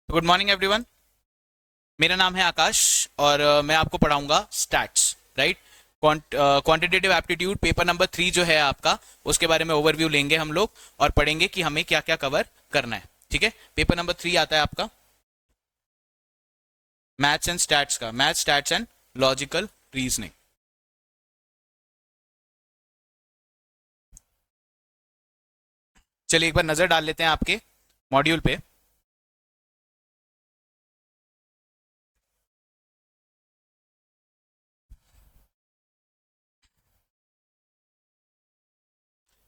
Good morning everyone. मेरा नाम है आकाश और मैं आपको पढ़ाऊंगा stats, right. Quantitative aptitude paper number 3 जो है आपका, उसके बारे में ओवरव्यू लेंगे हम लोग और पढ़ेंगे कि हमें क्या क्या कवर करना है। ठीक है, पेपर नंबर 3 आता है आपका मैथ्स एंड स्टैट्स का, maths stats and logical reasoning. चलिए एक बार नजर डाल लेते हैं आपके मॉड्यूल पे।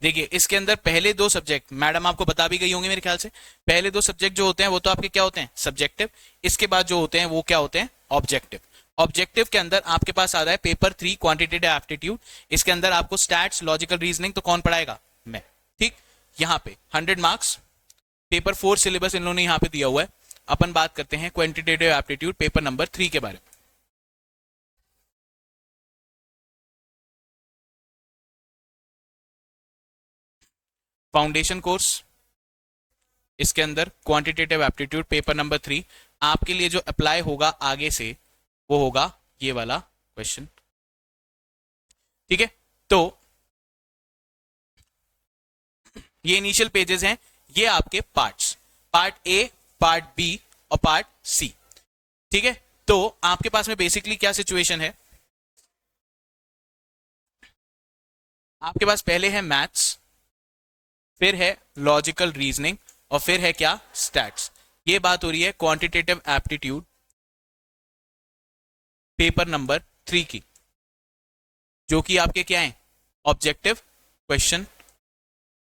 देखिए इसके अंदर पहले दो सब्जेक्ट मैडम आपको बता भी गई होंगी मेरे ख्याल से। पहले दो सब्जेक्ट जो होते हैं वो तो आपके क्या होते हैं, सब्जेक्टिव। इसके बाद जो होते हैं वो क्या होते हैं, ऑब्जेक्टिव। ऑब्जेक्टिव के अंदर आपके पास आ रहा है पेपर 3 क्वांटिटेटिव एप्टीट्यूड। इसके अंदर आपको स्टैट्स, लॉजिकल रीजनिंग तो कौन पढ़ाएगा, मैं। ठीक, यहाँ पे 100 मार्क्स। पेपर 4 सिलेबस इन लोगों ने यहाँ पे दिया हुआ है। अपन बात करते हैं क्वांटिटेटिव एप्टीट्यूड पेपर नंबर 3 के बारे में। फाउंडेशन कोर्स, इसके अंदर क्वांटिटेटिव एप्टीट्यूड पेपर नंबर 3 आपके लिए जो अप्लाई होगा आगे से वो होगा ये वाला क्वेश्चन। ठीक है, तो ये इनिशियल पेजेस हैं, ये आपके parts, part A, part B और पार्ट सी। ठीक है, तो आपके पास में बेसिकली क्या सिचुएशन है, आपके पास पहले है मैथ्स, फिर है लॉजिकल रीजनिंग और फिर है क्या, स्टैट्स। ये बात हो रही है क्वांटिटेटिव एप्टीट्यूड पेपर नंबर 3 की, जो कि आपके क्या है, ऑब्जेक्टिव क्वेश्चन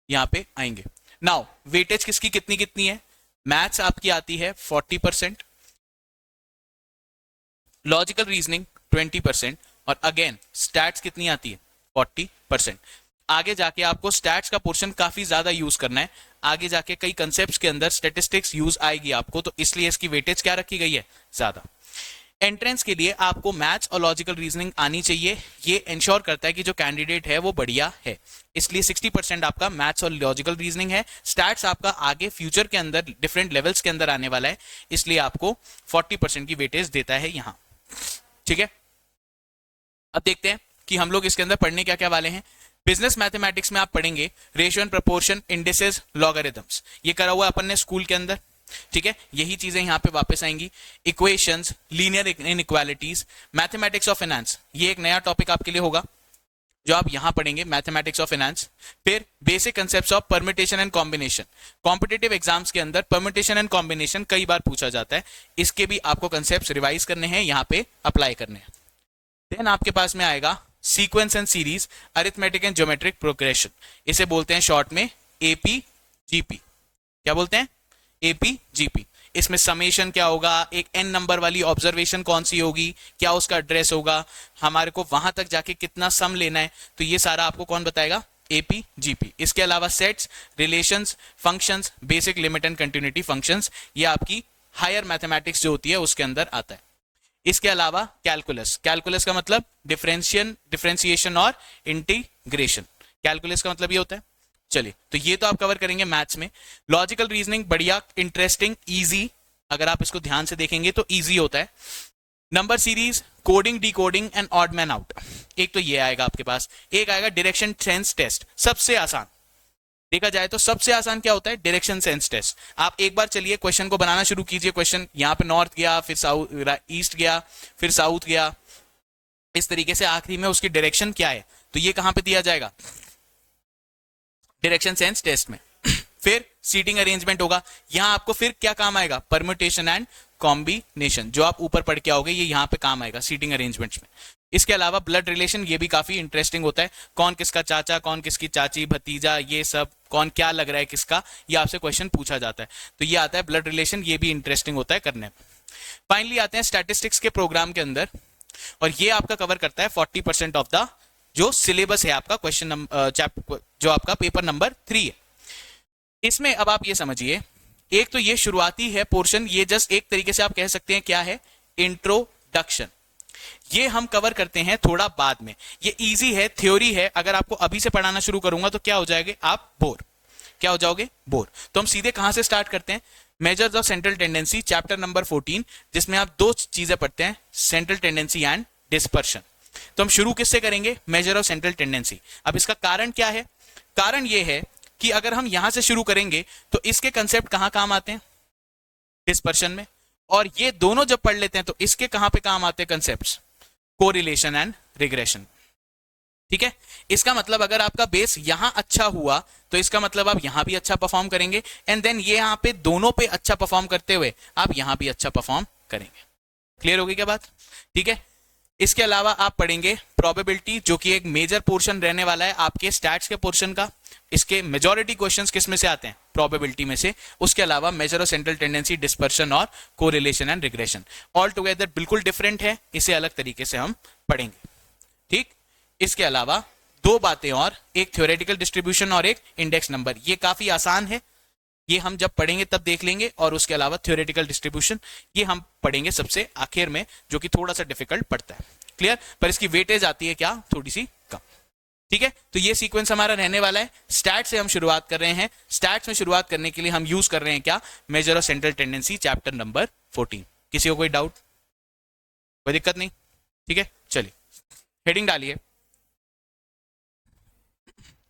यहां पे आएंगे। नाउ वेटेज किसकी कितनी कितनी है, मैथ्स आपकी आती है 40%, लॉजिकल रीजनिंग 20% और अगेन स्टैट्स कितनी आती है, 40%। आगे जाके आपको स्टैट्स का पोर्शन काफी ज्यादा यूज करना है, आगे जाके कई कंसेप्ट्स के अंदर स्टैटिस्टिक्स यूज आएगी आपको, तो इसलिए इसकी वेटेज क्या रखी गई है, ज्यादा। एंट्रेंस के लिए आपको मैथ्स और लॉजिकल रीजनिंग आनी चाहिए, ये इंश्योर करता है कि जो कैंडिडेट है वो बढ़िया है, इसलिए 60% आपका मैथ्स और लॉजिकल रीजनिंग है। स्टैट्स आपका आगे फ्यूचर के अंदर डिफरेंट लेवल्स के अंदर आने वाला है, इसलिए आपको 40% की वेटेज देता है यहां। ठीक है, अब देखते हैं कि हम लोग इसके अंदर पढ़ने क्या क्या वाले हैं। बिजनेस मैथमेटिक्स में आप पढ़ेंगे ratio and proportion, indices, logarithms, ये करा हुआ अपन ने स्कूल के अंदर। ठीक है, यही चीजें यहां पे वापस आएंगी। Equations, linear inequalities, mathematics of finance, ये एक नया टॉपिक आपके लिए होगा जो आप यहां पढ़ेंगे, मैथमेटिक्स ऑफ फाइनेंस। फिर basic concepts of permutation and combination, competitive exams के अंदर परम्यूटेशन एंड कॉम्बिनेशन कई बार पूछा जाता है, इसके भी आपको कंसेप्ट्स रिवाइज करने हैं, यहां पे अप्लाई करने हैं। देन आपके पास में आएगा sequence and series, arithmetic and geometric progression, इसे बोलते हैं शॉर्ट में एपीजीपी। क्या बोलते हैं, एपीजीपी। इसमें समेशन क्या होगा, एक एन नंबर वाली ऑब्जर्वेशन कौन सी होगी, क्या उसका एड्रेस होगा, हमारे को वहां तक जाके कितना सम लेना है, तो ये सारा आपको कौन बताएगा, एपीजीपी। इसके अलावा sets, relations, functions, basic limit and continuity functions, ये आपकी हायर मैथमेटिक्स जो होती है उसके अंदर आता है। इसके अलावा कैलकुलस, कैलकुलस का मतलब डिफरेंशिएशन और इंटीग्रेशन, कैलकुलस का मतलब ये होता है। चलिए, तो ये तो आप कवर करेंगे मैथ्स में। लॉजिकल रीजनिंग बढ़िया, इंटरेस्टिंग, इजी, अगर आप इसको ध्यान से देखेंगे तो इजी होता है। Number series, coding, decoding and odd man out, एक तो ये आएगा आपके पास। एक आएगा डायरेक्शन सेंस टेस्ट, सबसे आसान देखा जाए तो सबसे आसान क्या होता है, डायरेक्शन सेंस टेस्ट। आप एक बार चलिए क्वेश्चन को बनाना शुरू कीजिए। क्वेश्चन यहाँ पे नॉर्थ गया, फिर साउथ, ईस्ट गया, फिर साउथ गया, इस तरीके से आखिरी में उसकी डायरेक्शन क्या है, तो ये कहां पे दिया जाएगा, डायरेक्शन सेंस टेस्ट में। फिर सीटिंग अरेंजमेंट होगा, यहां आपको फिर क्या काम आएगा, परम्यूटेशन एंड कॉम्बिनेशन, जो आप ऊपर पढ़ के आओगे ये यहां पे काम आएगा सीटिंग अरेंजमेंट्स में। इसके अलावा ब्लड रिलेशन, ये भी काफी इंटरेस्टिंग होता है, कौन किसका चाचा, कौन किसकी चाची, भतीजा, ये सब कौन क्या लग रहा है किसका, ये आपसे क्वेश्चन पूछा जाता है, तो ये आता है ब्लड रिलेशन, ये भी इंटरेस्टिंग होता है करने में। फाइनली आते हैं स्टैटिस्टिक्स के प्रोग्राम के अंदर, और ये आपका कवर करता है 40% ऑफ द जो सिलेबस है आपका, क्वेश्चन नंबर जो आपका पेपर नंबर 3 है। इसमें अब आप ये समझिए, एक तो ये शुरुआती है पोर्शन, ये जस्ट एक तरीके से आप कह सकते हैं क्या है, इंट्रोडक्शन। ये हम कवर करते हैं थोड़ा बाद में, ये इजी है, थ्योरी है, अगर आपको अभी से पढ़ाना शुरू करूंगा तो क्या हो जाएंगे आप, बोर। क्या हो जाओगे, बोर। तो हम सीधे कहां से स्टार्ट करते हैं, measures of central tendency chapter number 14, जिसमें आप दो चीजें पढ़ते हैं, सेंट्रल टेंडेंसी एंड डिस्पर्शन। तो हम शुरू किससे करेंगे? Major of central tendency. अब इसका कारण क्या है? कारण यह है कि अगर हम यहां से शुरू करेंगे तो इसके कंसेप्ट कहां काम आते हैं? डिस्पर्शन में। और ये दोनों जब पढ़ लेते हैं तो इसके कहां पे काम आते हैं कंसेप्ट्स? Correlation and regression. ठीक है, इसका मतलब अगर आपका बेस यहां अच्छा हुआ तो इसका मतलब आप यहां भी अच्छा परफॉर्म करेंगे, एंड देन ये यहां पे दोनों पे अच्छा परफॉर्म करते हुए आप यहां भी अच्छा परफॉर्म करेंगे। क्लियर होगी क्या बात? ठीक है, इसके अलावा आप पढ़ेंगे प्रोबेबिलिटी, जो कि एक मेजर पोर्शन रहने वाला है आपके स्टैट्स के पोर्शन का। इसके मेजॉरिटी क्वेश्चंस किस में से आते हैं? प्रोबेबिलिटी में से। उसके अलावा measure of central tendency, dispersion और correlation and regression all together बिल्कुल डिफरेंट है, इसे अलग तरीके से हम पढ़ेंगे। ठीक, इसके अलावा दो बातें और, एक थ्योरेटिकल डिस्ट्रीब्यूशन और एक इंडेक्स नंबर। ये काफी आसान है, ये हम जब पढ़ेंगे तब देख लेंगे, और उसके अलावा थ्योरेटिकल डिस्ट्रीब्यूशन ये हम पढ़ेंगे सबसे आखिर में, जो कि थोड़ा सा डिफिकल्ट पड़ता है। क्लियर? पर इसकी वेटेज आती है क्या? थोड़ी सी कम। ठीक है, तो ये सीक्वेंस हमारा रहने वाला है। स्टैट से हम शुरुआत कर रहे हैं। स्टैट्स में शुरुआत करने के लिए हम यूज कर रहे हैं क्या? Major of central tendency chapter number 14। किसी को कोई डाउट? कोई दिक्कत नहीं? ठीक है, चलिए हेडिंग डालिए,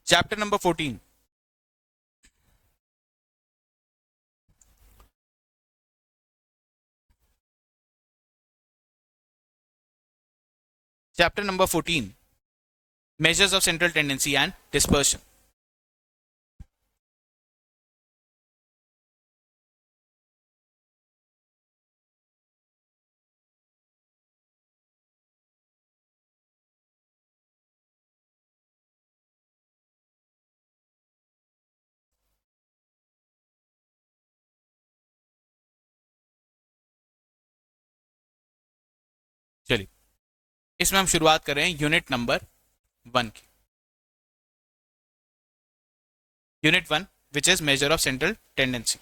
chapter number 14। Chapter number 14, measures of central tendency and dispersion। चलिए, इसमें हम शुरुआत कर रहे हैं यूनिट नंबर 1 की। Unit 1 which is major of central tendency.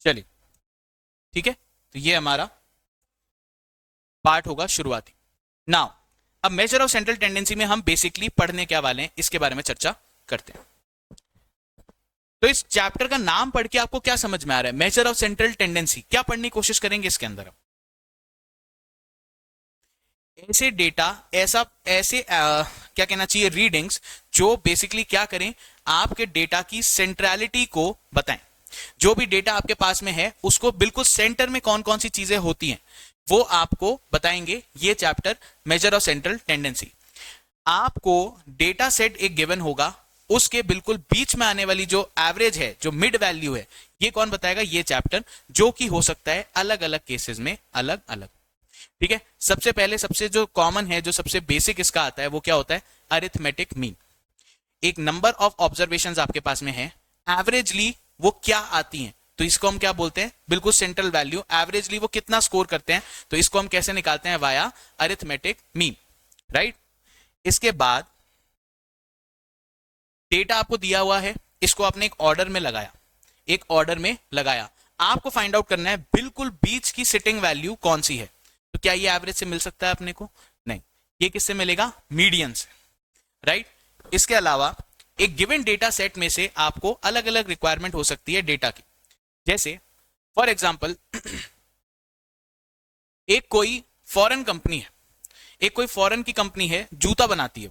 चलिए, ठीक है, तो ये हमारा पार्ट होगा शुरुआती। नाउ अब मेजर ऑफ सेंट्रल टेंडेंसी में हम बेसिकली पढ़ने क्या वाले हैं, इसके बारे में चर्चा करते हैं। तो इस चैप्टर का नाम पढ़ के आपको क्या समझ में आ रहा है? Major of central tendency. क्या पढ़ने की कोशिश करेंगे इसके अंदर? ऐसे डेटा, ऐसे क्या कहना चाहिए, रीडिंग्स जो बेसिकली क्या करें, आपके डेटा की सेंट्रलिटी को बताएं। जो भी डेटा आपके पास में है उसको बिल्कुल सेंटर में कौन कौन सी चीजें होती हैं वो आपको बताएंगे ये chapter major of central tendency. आपको डेटा सेट एक गिवन होगा, उसके बिल्कुल बीच में आने वाली जो एवरेज है, जो मिड वैल्यू है, ये कौन बताएगा? ये चैप्टर, जो कि हो सकता है अलग अलग केसेस में अलग अलग। ठीक है, सबसे पहले सबसे जो कॉमन है, जो सबसे बेसिक इसका आता है, वो क्या होता है? Arithmetic mean. एक नंबर ऑफ ऑब्जर्वेशंस आपके पास में है, एवरेजली वो क्या आती हैं, तो इसको हम क्या बोलते हैं? बिल्कुल सेंट्रल वैल्यू। एवरेजली वो कितना स्कोर करते हैं, तो इसको हम कैसे निकालते हैं? Via arithmetic mean, right. इसके बाद डेटा आपको दिया हुआ है, इसको आपने एक ऑर्डर में लगाया, एक ऑर्डर में लगाया, आपको फाइंड आउट करना है बिल्कुल बीच की सिटिंग वैल्यू कौन सी है। तो क्या ये एवरेज से मिल सकता है अपने को? नहीं, ये किससे मिलेगा? मीडियन से, राइट। इसके अलावा एक गिवन डेटा सेट में से आपको अलग अलग रिक्वायरमेंट हो सकती है डेटा की। जैसे फॉर एग्जांपल एक कोई फॉरेन कंपनी है, एक कोई फॉरेन की कंपनी है, जूता बनाती है,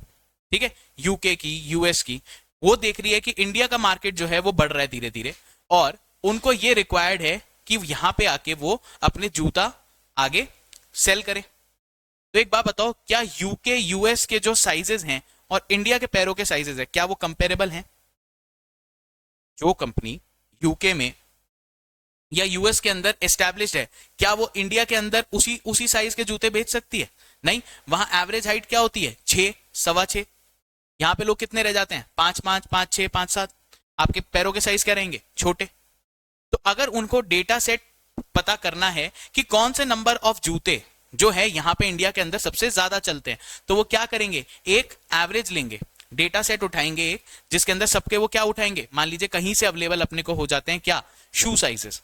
ठीक है, यूके की, यूएस की। वो देख रही है कि इंडिया का मार्केट जो है वो बढ़ रहा है धीरे धीरे, और उनको ये रिक्वायर्ड है कि यहां पे आके वो अपने जूता आगे सेल करे। तो एक बात बताओ, क्या यूके यूएस के जो साइजेस हैं और इंडिया के पैरों के साइजेस है, क्या वो कंपेरेबल हैं? जो कंपनी यूके में या यूएस के अंदर एस्टैब्लिश्ड है, क्या वो इंडिया के अंदर उसी साइज के जूते बेच सकती है? नहीं। वहां एवरेज हाइट क्या होती है? 6, 6.25। यहाँ पे लोग कितने रह जाते हैं? 5, 5, 5, 6, 5, 7। आपके पैरों के साइज क्या रहेंगे? छोटे। तो अगर उनको डेटा सेट पता करना है कि कौन से नंबर ऑफ जूते जो है यहाँ पे इंडिया के अंदर सबसे ज्यादा चलते हैं, तो वो क्या करेंगे? एक एवरेज लेंगे, डेटा सेट उठाएंगे एक, जिसके अंदर सबके वो क्या उठाएंगे? मान लीजिए कहीं से अवेलेबल अपने को हो जाते हैं क्या? शू साइजेस।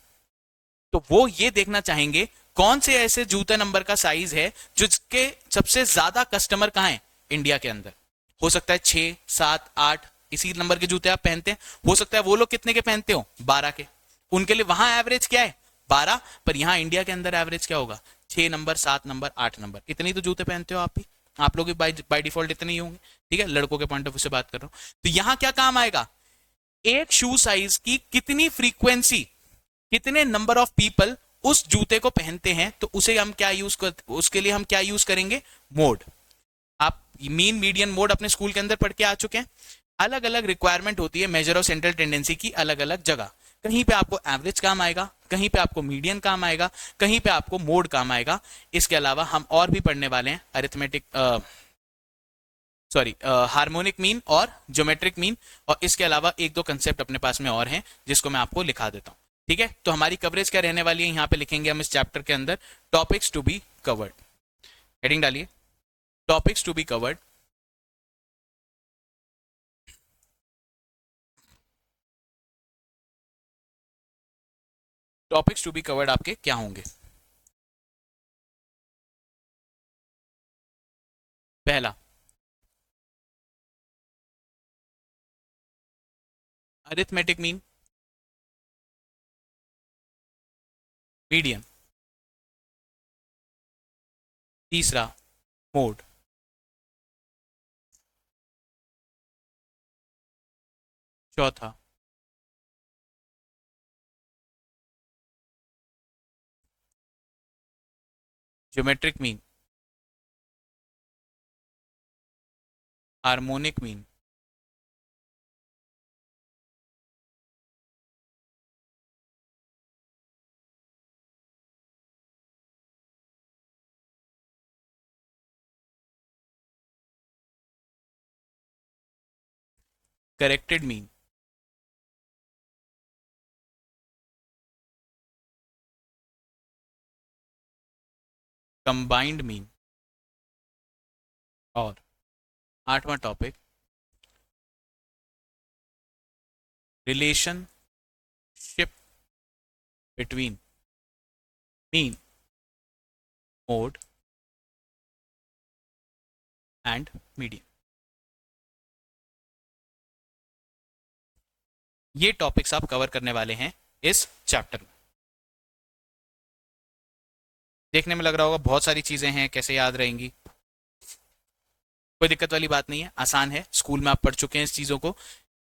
तो वो ये देखना चाहेंगे कौन से ऐसे जूते नंबर का साइज है जिसके सबसे ज्यादा कस्टमर कहाँ है इंडिया के अंदर। हो सकता है 6, 7, 8 इसी नंबर के जूते आप पहनते हैं, हो सकता है वो लोग कितने के पहनते हो, 12 के। उनके लिए वहां एवरेज क्या है, 12, पर यहाँ इंडिया के अंदर एवरेज क्या होगा, 6 नंबर, 7 नंबर, 8 नंबर। इतने तो जूते पहनते हो आप भी, आप लोग भी बाय डिफॉल्ट इतने ही होंगे, ठीक है, लड़कों के पॉइंट ऑफ व्यू से बात कर रहा हूं। तो यहाँ क्या काम आएगा, एक शू साइज की कितनी फ्रीक्वेंसी, कितने नंबर ऑफ पीपल उस जूते को पहनते हैं, तो उसे हम क्या यूज कर, उसके लिए हम क्या यूज करेंगे, मोड। आप मीन मीडियन मोड अपने स्कूल के अंदर पढ़ के आ चुके हैं। अलग अलग रिक्वायरमेंट होती है मेजर ऑफ सेंट्रल टेंडेंसी की अलग अलग जगह। कहीं पे आपको एवरेज काम आएगा, कहीं पे आपको मीडियन काम आएगा, कहीं पे आपको मोड काम आएगा। इसके अलावा हम और भी पढ़ने वाले हैं अरिथमेटिक, सॉरी, हार्मोनिक मीन और ज्योमेट्रिक मीन, और इसके अलावा एक दो कंसेप्ट अपने पास में और हैं जिसको मैं आपको लिखा देता हूं। ठीक है, तो हमारी कवरेज क्या रहने वाली है, यहां पे लिखेंगे हम इस चैप्टर के अंदर topics to be covered. Heading डालिए, topics to be covered. Topics to be covered आपके क्या होंगे, पहला अरिथमेटिक मीन, मीडियन, तीसरा मोड, चौथा geometric mean, harmonic mean, corrected mean, combined mean, और आठवां topic relationship between mean, mode and median. ये टॉपिक्स आप कवर करने वाले हैं इस चैप्टर में। देखने में लग रहा होगा बहुत सारी चीजें हैं, कैसे याद रहेंगी, कोई दिक्कत वाली बात नहीं है, आसान है, स्कूल में आप पढ़ चुके हैं इस चीज़ों को।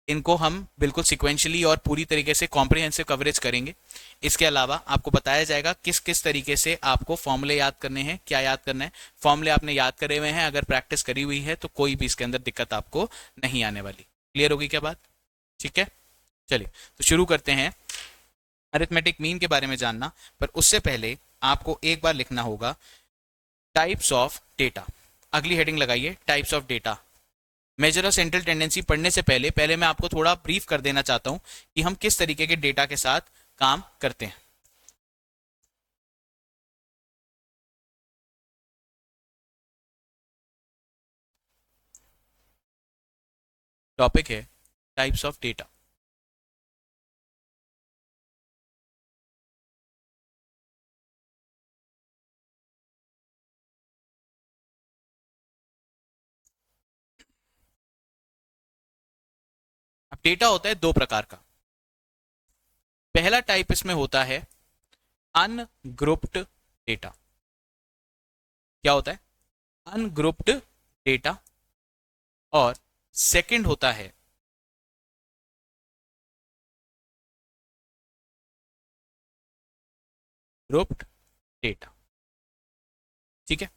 इनको हम बिल्कुल सिक्वेंशली और पूरी तरीके से कॉम्प्रिहेंसिव कवरेज करेंगे। इसके अलावा आपको बताया जाएगा किस किस तरीके से आपको फॉर्मूले याद करने हैं, क्या याद करना है। फॉर्मूले आपने याद करे हुए हैं, अगर प्रैक्टिस करी हुई है तो कोई भी इसके अंदर दिक्कत आपको नहीं आने वाली। क्लियर होगी क्या बात, ठीक है, चलिए तो शुरू करते हैं अरिथमेटिक मीन के बारे में जानना। पर उससे पहले आपको एक बार लिखना होगा टाइप्स ऑफ डेटा। अगली हेडिंग लगाइए, types of data. Major of central tendency पढ़ने से पहले पहले मैं आपको थोड़ा ब्रीफ कर देना चाहता हूं कि हम किस तरीके के डेटा के साथ काम करते हैं। टॉपिक है टाइप्स ऑफ डेटा। अब डेटा होता है दो प्रकार का। पहला टाइप इसमें होता है अनग्रुप्ड डेटा। क्या होता है, अनग्रुप्ड डेटा। और सेकंड होता है ग्रुप्ड डेटा। ठीक है,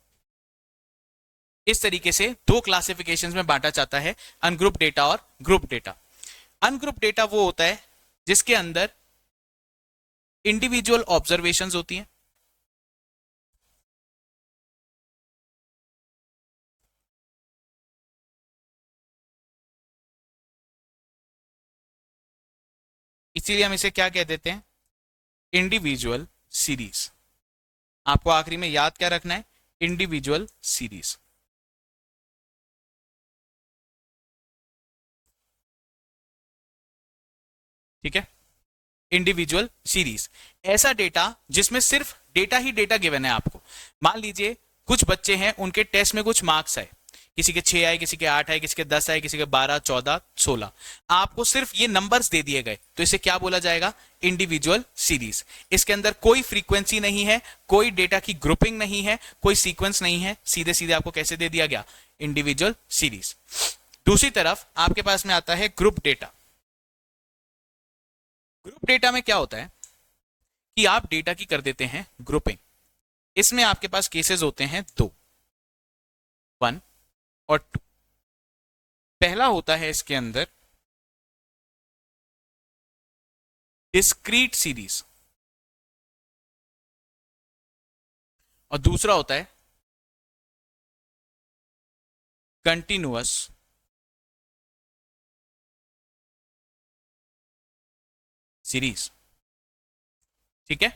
इस तरीके से दो क्लासिफिकेशंस में बांटा जाता है, अनग्रुप डेटा और ग्रुप डेटा। अनग्रुप डेटा वो होता है जिसके अंदर इंडिविजुअल ऑब्जर्वेशंस होती हैं, इसीलिए हम इसे क्या कह देते हैं, इंडिविजुअल सीरीज। आपको आखिरी में याद क्या रखना है, इंडिविजुअल सीरीज। ठीक है, इंडिविजुअल सीरीज, ऐसा डेटा जिसमें सिर्फ डेटा ही डेटा गिवन है आपको। मान लीजिए कुछ बच्चे हैं, उनके टेस्ट में कुछ मार्क्स आए, किसी के 6 आए, किसी के 8 आए, किसी के 10 आए, किसी के 12, 14, 16, आपको सिर्फ ये नंबर्स दे दिए गए, तो इसे क्या बोला जाएगा? Individual series. इसके अंदर कोई फ्रीक्वेंसी नहीं है, कोई डेटा की ग्रुपिंग नहीं है, कोई सीक्वेंस नहीं है, सीधे सीधे आपको कैसे दे दिया गया? Individual series. दूसरी तरफ आपके पास में आता है ग्रुप डेटा। ग्रुप डेटा में क्या होता है कि आप डेटा की कर देते हैं ग्रुपिंग। इसमें आपके पास केसेस होते हैं दो, 1 और 2। पहला होता है इसके अंदर डिस्क्रीट सीरीज और दूसरा होता है कंटिन्यूअस सीरीज। ठीक है,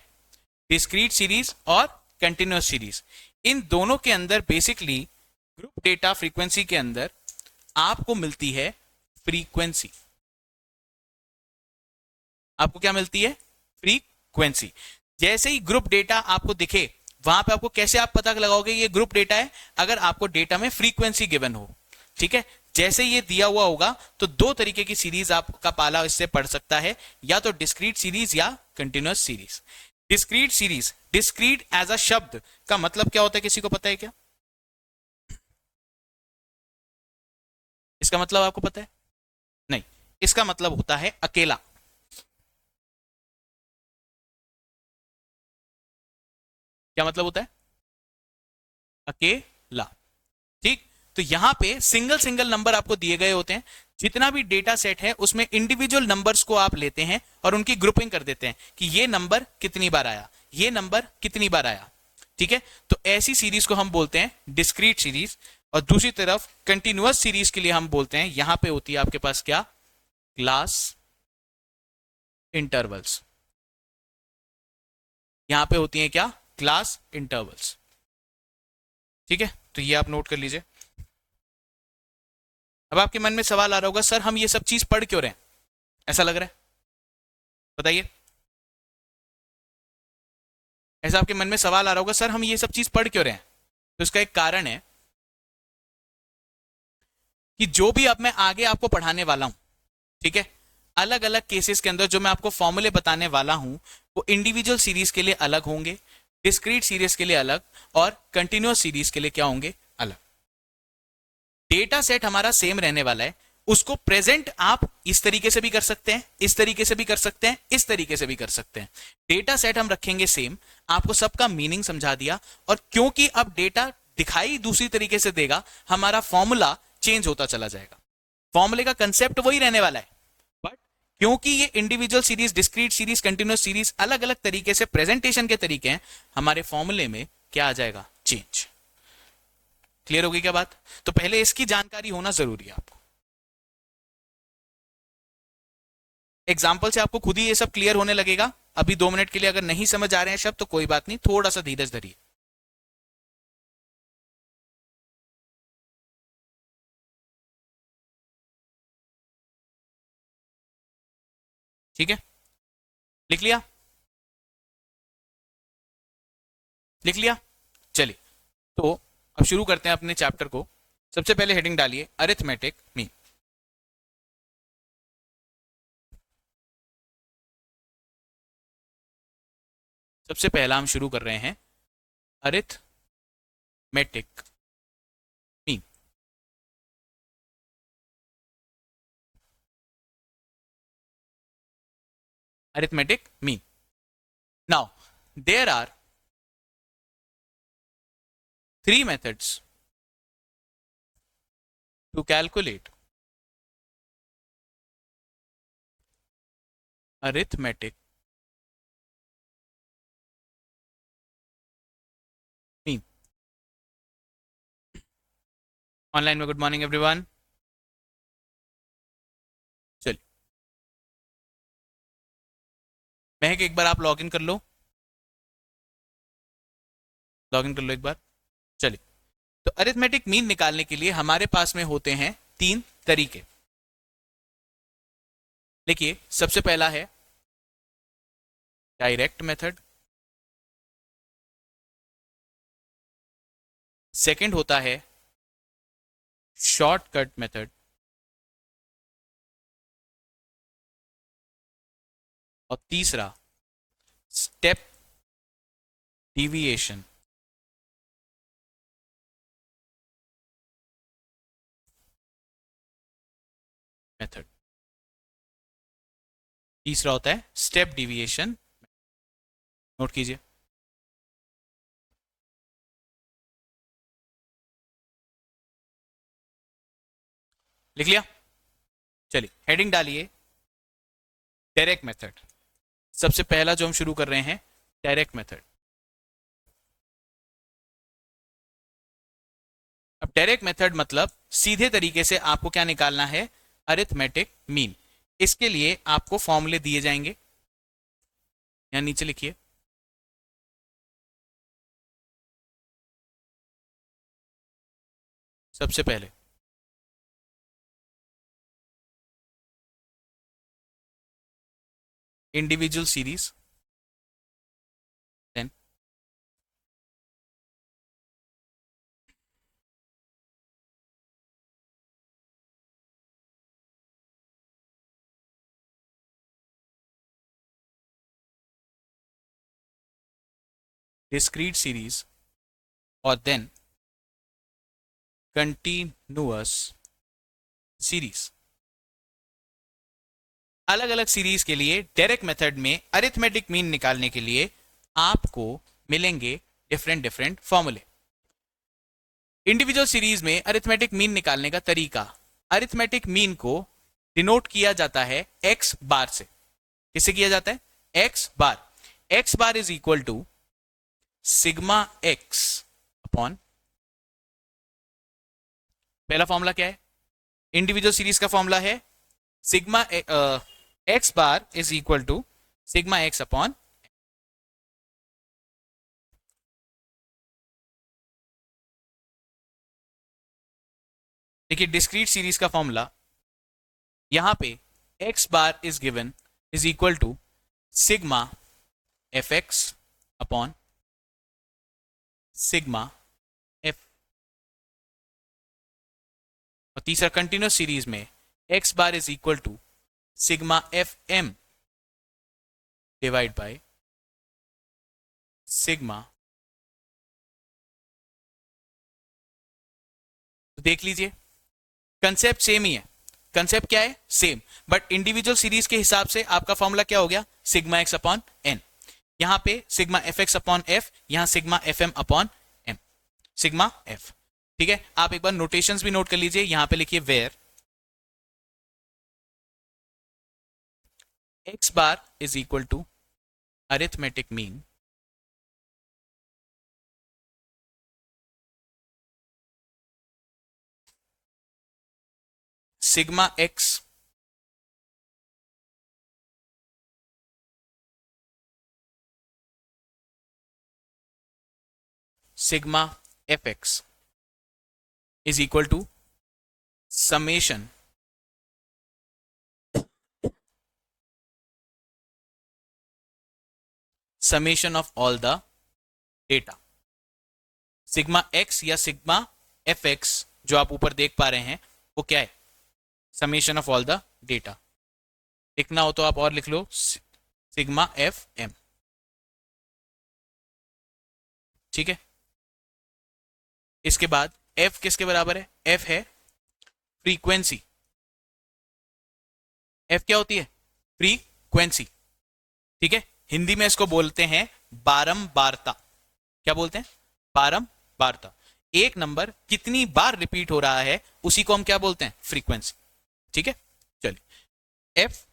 डिस्क्रीट सीरीज और कंटिन्यूअस सीरीज, इन दोनों के अंदर बेसिकली ग्रुप डेटा फ्रीक्वेंसी के अंदर आपको मिलती है फ्रीक्वेंसी। आपको क्या मिलती है? फ्रीक्वेंसी। जैसे ही ग्रुप डेटा आपको दिखे, वहां पे आपको कैसे आप पता लगाओगे ये ग्रुप डेटा है? अगर आपको डेटा में फ्रीक्वेंसी गिवन हो। ठीक है, जैसे ये दिया हुआ होगा तो दो तरीके की सीरीज आपका पाला इससे पढ़ सकता है, या तो डिस्क्रीट सीरीज या continuous series. Discrete series, discrete as a शब्द का मतलब क्या होता है, किसी को पता है क्या? इसका मतलब आपको पता है? नहीं, इसका मतलब होता है अकेला। क्या मतलब होता है? अकेला। ठीक, तो यहां पे सिंगल सिंगल नंबर आपको दिए गए होते हैं। जितना भी डेटा सेट है उसमें इंडिविजुअल नंबर्स को आप लेते हैं और उनकी ग्रुपिंग कर देते हैं कि ये नंबर कितनी बार आया, ये नंबर कितनी बार आया। ठीक है, तो ऐसी सीरीज को हम बोलते हैं डिस्क्रीट सीरीज। और दूसरी तरफ कंटिन्यूअस सीरीज के लिए हम बोलते हैं, यहां पे होती है आपके पास क्या? Class intervals. यहां पे होती है क्या? Class intervals. ठीक है, तो ये आप नोट कर लीजिए। अब आपके मन में सवाल आ रहा होगा, सर हम ये सब चीज पढ़ क्यों रहे हैं, ऐसा लग रहा है? बताइए, ऐसा आपके मन में सवाल आ रहा होगा, सर हम ये सब चीज पढ़ क्यों रहे हैं? तो इसका एक कारण है कि जो भी अब मैं आगे आपको पढ़ाने वाला हूं, ठीक है, अलग अलग केसेस के अंदर जो मैं आपको फॉर्मूले बताने वाला हूं, वो इंडिविजुअल सीरीज के लिए अलग होंगे, डिस्क्रीट सीरीज के लिए अलग, और कंटिन्यूअस सीरीज के लिए क्या होंगे? अलग। डेटा सेट हमारा सेम रहने वाला है, उसको प्रेजेंट आप इस तरीके से भी कर सकते हैं, इस तरीके से भी कर सकते हैं, इस तरीके से भी कर सकते हैं। डेटा सेट हम रखेंगे सेम, आपको सबका मीनिंग समझा दिया। और क्योंकि अब डेटा दिखाई दूसरी तरीके से देगा, हमारा फॉर्मूला चेंज होता चला जाएगा। फॉर्मूले का कंसेप्ट वही रहने वाला है, बट क्योंकि ये individual series, discrete series, continuous series अलग अलग तरीके से प्रेजेंटेशन के तरीके हैं, हमारे फॉर्मूले में क्या आ जाएगा? चेंज। क्लियर होगी क्या बात? तो पहले इसकी जानकारी होना जरूरी है आपको। एग्जाम्पल से आपको खुद ही ये सब क्लियर होने लगेगा। अभी 2 मिनट के लिए अगर नहीं समझ आ रहे हैं शब्द तो कोई बात नहीं, थोड़ा सा धीरज धरिए। ठीक है, लिख लिया? लिख लिया? चलिए, तो अब शुरू करते हैं अपने चैप्टर को। सबसे पहले हेडिंग डालिए अरिथमेटिक मीन। सबसे पहला हम शुरू कर रहे हैं arithmetic mean. Arithmetic mean. Now there are 3 methods to calculate arithmetic mean. Online में गुड मॉर्निंग एवरीवन। चलिए, महक एक बार आप लॉग इन कर लो, लॉग इन कर लो एक बार। चलिए, तो अरिथमेटिक मीन निकालने के लिए हमारे पास में होते हैं 3 तरीके। देखिए, सबसे पहला है डायरेक्ट मेथड, सेकंड होता है शॉर्टकट मेथड, और तीसरा स्टेप डिविएशन। मेथड तीसरा होता है स्टेप डिविएशन। नोट कीजिए। लिख लिया? चलिए हेडिंग डालिए डायरेक्ट मेथड। सबसे पहला जो हम शुरू कर रहे हैं डायरेक्ट मेथड। अब डायरेक्ट मेथड मतलब सीधे तरीके से आपको क्या निकालना है, अरिथमेटिक मीन। इसके लिए आपको फॉर्मूले दिए जाएंगे, यहां नीचे लिखिए। सबसे पहले individual series, then discrete series, और देन कंटिन्यूअस सीरीज। अलग अलग सीरीज के लिए डायरेक्ट मेथड में अरिथमेटिक मीन निकालने के लिए आपको मिलेंगे डिफरेंट डिफरेंट फॉर्मूले। इंडिविजुअल सीरीज में अरिथमेटिक मीन निकालने का तरीका, अरिथमेटिक मीन को डिनोट किया जाता है एक्स बार से। किससे किया जाता है? X bar. X bar is equal to sigma x upon, पहला फॉर्मूला क्या है? इंडिविजुअल सीरीज का फॉर्मूला है sigma x bar is equal to sigma x upon, देखिए डिस्क्रीट सीरीज का फॉर्मूला यहां पे x bar is given is equal to sigma f x upon sigma f. और तीसरा कंटिन्यूस सीरीज में x bar is equal to sigma f m divide by sigma. तो देख लीजिए कंसेप्ट सेम ही है। कंसेप्ट क्या है? सेम, बट इंडिविजुअल सीरीज के हिसाब से आपका फॉर्मूला क्या हो गया? Sigma x upon n. यहां पे sigma f x upon f, यहां sigma f m upon m, sigma f. ठीक है, आप एक बार नोटेशंस भी नोट कर लीजिए। यहां पे लिखिए where x bar is equal to arithmetic mean sigma x sigma f x is equal to summation summation of all the data. Sigma x या सिग्मा एफ एक्स जो आप ऊपर देख पा रहे हैं वो क्या है? Summation of all the data. लिखना हो तो आप और लिख लो सिग्मा एफ एम। ठीक है, इसके बाद एफ किसके बराबर है? एफ है फ्रीक्वेंसी। एफ क्या होती है? फ्रीक्वेंसी। ठीक है, हिंदी में इसको बोलते हैं बारंबारता। क्या बोलते हैं? बारंबारता। एक नंबर कितनी बार रिपीट हो रहा है उसी को हम क्या बोलते हैं? फ्रीक्वेंसी। ठीक है, चलिए एफ,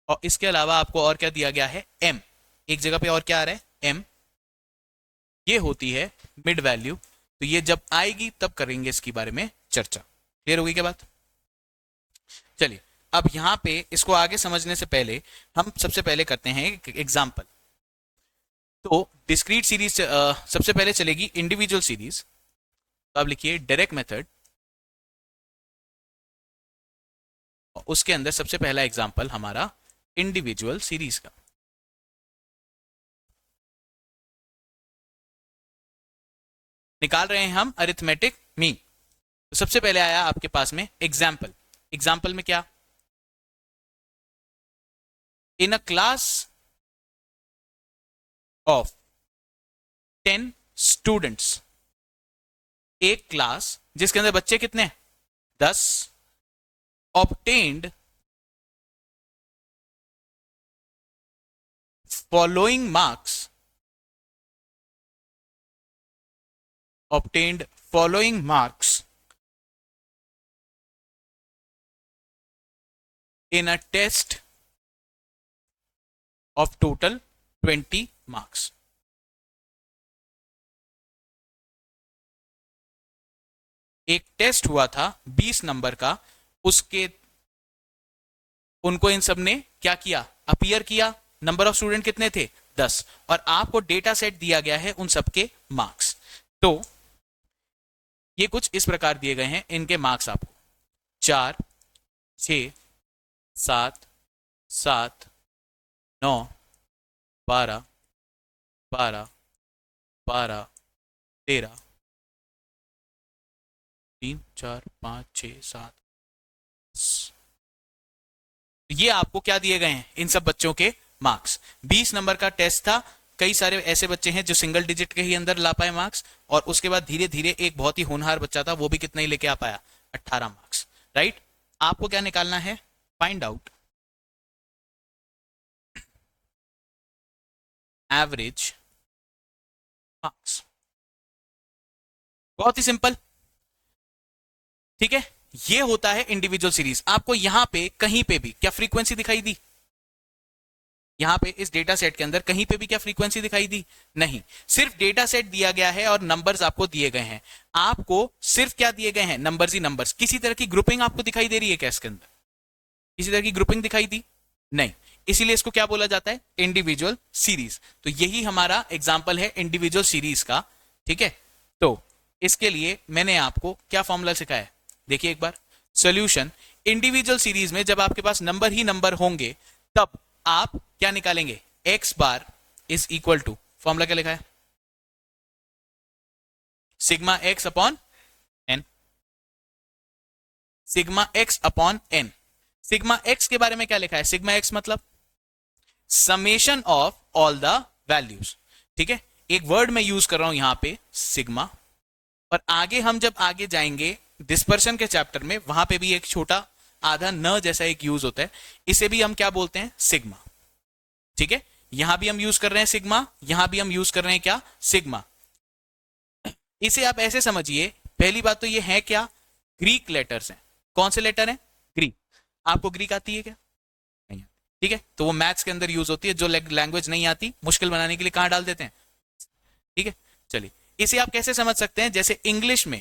और इसके अलावा आपको और क्या दिया गया है? एम। एक जगह पे और क्या आ रहा है? एम। ये होती है मिड वैल्यू। तो ये जब आएगी तब करेंगे इसके बारे में चर्चा। क्लियर होगी क्या बात? चलिए अब यहां पे इसको आगे समझने से पहले हम सबसे पहले करते हैं एक एग्जाम्पल। तो डिस्क्रीट सीरीज सबसे पहले चलेगी इंडिविजुअल सीरीज। तो आप लिखिए डायरेक्ट मेथड, उसके अंदर सबसे पहला एग्जाम्पल हमारा इंडिविजुअल सीरीज का। निकाल रहे हैं हम अरिथमेटिक मीन। तो सबसे पहले आया आपके पास में एग्जाम्पल। एग्जाम्पल में क्या, इन अ क्लास ऑफ 10 स्टूडेंट्स, एक क्लास जिसके अंदर बच्चे कितने हैं 10, obtained following marks, obtained following marks in a test of total 20 marks. एक टेस्ट हुआ था 20 नंबर का, उसके उनको इन सब ने क्या किया, अपीयर किया। नंबर ऑफ स्टूडेंट कितने थे 10, और आपको डेटा सेट दिया गया है उन सबके मार्क्स। तो ये कुछ इस प्रकार दिए गए हैं, इनके मार्क्स आपको 4, 6, 7, 7, 9, 12, 12, 12, 13, 3, 4, 5, 6, 7। ये आपको क्या दिए गए हैं, इन सब बच्चों के मार्क्स। 20 नंबर का टेस्ट था, कई सारे ऐसे बच्चे हैं जो सिंगल डिजिट के ही अंदर ला पाए मार्क्स, और उसके बाद धीरे धीरे एक बहुत ही होनहार बच्चा था, वो भी कितना ही लेके आ पाया 18 मार्क्स। राइट, आपको क्या निकालना है, फाइंड आउट एवरेज मार्क्स। बहुत ही सिंपल, ठीक है। ये होता है इंडिविजुअल सीरीज। आपको यहां पे कहीं पे भी क्या फ्रीक्वेंसी दिखाई दी, यहां पे इस डेटा सेट के अंदर कहीं पे भी क्या फ्रीक्वेंसी दिखाई दी, नहीं। सिर्फ डेटा सेट दिया गया है और नंबर्स आपको दिए गए हैं। आपको सिर्फ क्या दिए गए हैं, नंबर्स ही नंबर्स। किसी तरह की ग्रुपिंग आपको दिखाई दे रही है क्या इसके अंदर, किसी तरह की ग्रुपिंग दिखाई दी नहीं, इसीलिए इसको क्या बोला जाता है, इंडिविजुअल सीरीज। तो यही हमारा एग्जाम्पल है इंडिविजुअल सीरीज का, ठीक है। तो इसके लिए मैंने आपको क्या फॉर्मूला सिखाया है, देखिए एक बार। सॉल्यूशन, इंडिविजुअल सीरीज में जब आपके पास नंबर ही नंबर होंगे तब आप क्या निकालेंगे, x bar is equal to, formula क्या लिखा है, sigma x upon n, sigma x upon n। Sigma x के बारे में क्या लिखा है, सिग्मा x मतलब summation of all the values, ठीक है। एक वर्ड मैं यूज कर रहा हूं यहां पे सिग्मा, और आगे हम जब आगे जाएंगे डिस्पर्शन के चैप्टर में, वहां पे भी एक छोटा आधा न जैसा एक यूज होता है, इसे भी हम क्या बोलते हैं, सिग्मा, ठीक है। यहां भी हम यूज कर रहे हैं सिग्मा, यहां भी हम यूज कर रहे हैं क्या, सिग्मा। इसे आप ऐसे समझिए, पहली बात तो ये है क्या, ग्रीक लेटर्स हैं। कौन से लेटर हैं, ग्रीक। आपको ग्रीक आती है क्या, नहीं, ठीक है। तो वो मैथ्स के अंदर यूज होती है। जो लैंग्वेज नहीं आती मुश्किल बनाने के लिए कहां डाल देते हैं, ठीक है। चलिए, इसे आप कैसे समझ सकते हैं, जैसे इंग्लिश में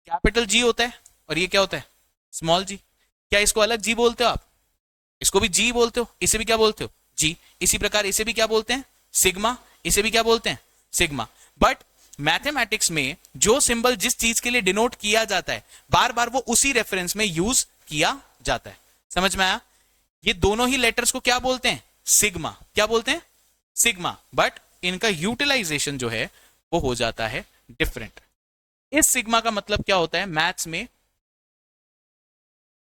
कैपिटल जी होता है और ये क्या होता है, स्मॉल जी। क्या इसको अलग जी बोलते हो आप, इसको भी जी बोलते हो, इसे भी क्या बोलते हो, जी। इसी प्रकार इसे भी क्या बोलते हैं, सिग्मा, इसे भी क्या बोलते हैं, सिग्मा। बट मैथमेटिक्स में जो सिंबल जिस चीज के लिए डिनोट किया जाता है, बार बार वो उसी रेफरेंस में यूज किया जाता है। समझ में आया, ये दोनों ही लेटर्स को क्या बोलते हैं, सिग्मा। क्या बोलते हैं, सिग्मा। बट इनका यूटिलाइजेशन जो है वो हो जाता है डिफरेंट। इस सिग्मा का मतलब क्या होता है, मैथ्स में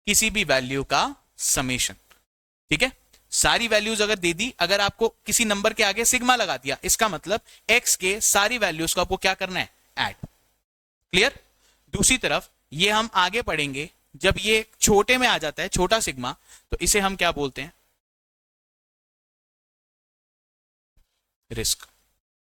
किसी भी वैल्यू का समेशन, ठीक है। सारी वैल्यूज अगर दे दी, अगर आपको किसी नंबर के आगे सिग्मा लगा दिया, इसका मतलब x के सारी वैल्यूज को आपको क्या करना है, ऐड। क्लियर। दूसरी तरफ ये हम आगे पढ़ेंगे, जब ये छोटे में आ जाता है, छोटा सिग्मा, तो इसे हम क्या बोलते हैं, रिस्क,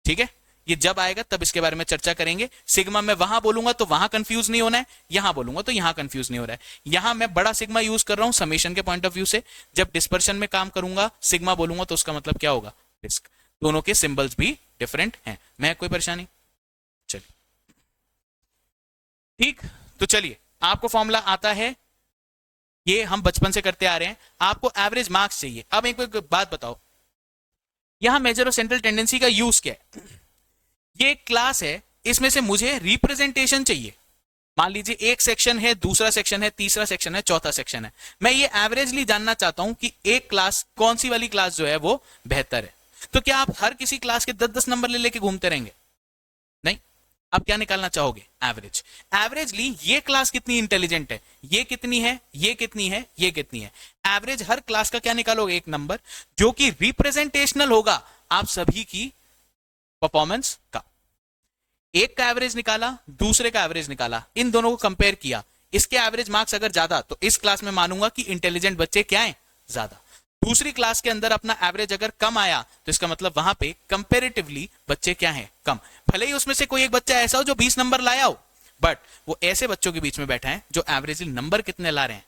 ठीक है। ये जब आएगा तब इसके बारे में चर्चा करेंगे। सिग्मा मैं वहां बोलूंगा तो वहां कंफ्यूज नहीं होना है, यहां बोलूंगा तो यहां कंफ्यूज नहीं हो रहा है। यहां मैं बड़ा सिग्मा यूज कर रहा हूं समेशन के पॉइंट ऑफ व्यू से, जब डिस्पर्शन में काम करूंगा सिग्मा बोलूंगा तो उसका मतलब क्या होगा, रिस्क। दोनों के सिंबल्स भी डिफरेंट हैं। मैं कोई परेशानी, चलिए ठीक। तो चलिए, आपको फॉर्मूला आता है, ये हम बचपन से करते आ रहे हैं। आपको एवरेज मार्क्स चाहिए। अब एक बात बताओ, यहां मेजर और सेंट्रल टेंडेंसी का यूज क्या है। ये एक क्लास है, इसमें से मुझे रिप्रेजेंटेशन चाहिए। मान लीजिए एक सेक्शन है, दूसरा सेक्शन है, तीसरा सेक्शन है, चौथा सेक्शन है। मैं ये एवरेजली जानना चाहता हूं कि एक क्लास, कौन सी वाली क्लास जो है वो बेहतर है। तो क्या आप हर किसी क्लास के 10-10 नंबर ले लेके घूमते रहेंगे, नहीं। अब क्या निकालना चाहोगे? एवरेज। एवरेज ली, ये क्लास कितनी इंटेलिजेंट है, ये कितनी है, ये कितनी है, ये कितनी है। एवरेज हर क्लास का क्या निकालोगे? एक नंबर जो कि रिप्रेजेंटेशनल होगा आप सभी की परफॉर्मेंस का। एक का एवरेज निकाला, दूसरे का एवरेज निकाला, इन दोनों को कंपेयर किया, इसके एवरेज मार्क्स अगर ज्यादा तो इस क्लास में मानूंगा कि इंटेलिजेंट बच्चे क्या है, ज्यादा। दूसरी क्लास के अंदर अपना एवरेज अगर कम आया तो इसका मतलब वहां पे कंपेरेटिवली बच्चे क्या हैं, कम। भले ही उसमें से कोई एक बच्चा ऐसा हो जो 20 नंबर लाया हो, बट वो ऐसे बच्चों के बीच में बैठा है जो एवरेजली नंबर कितने ला रहे हैं।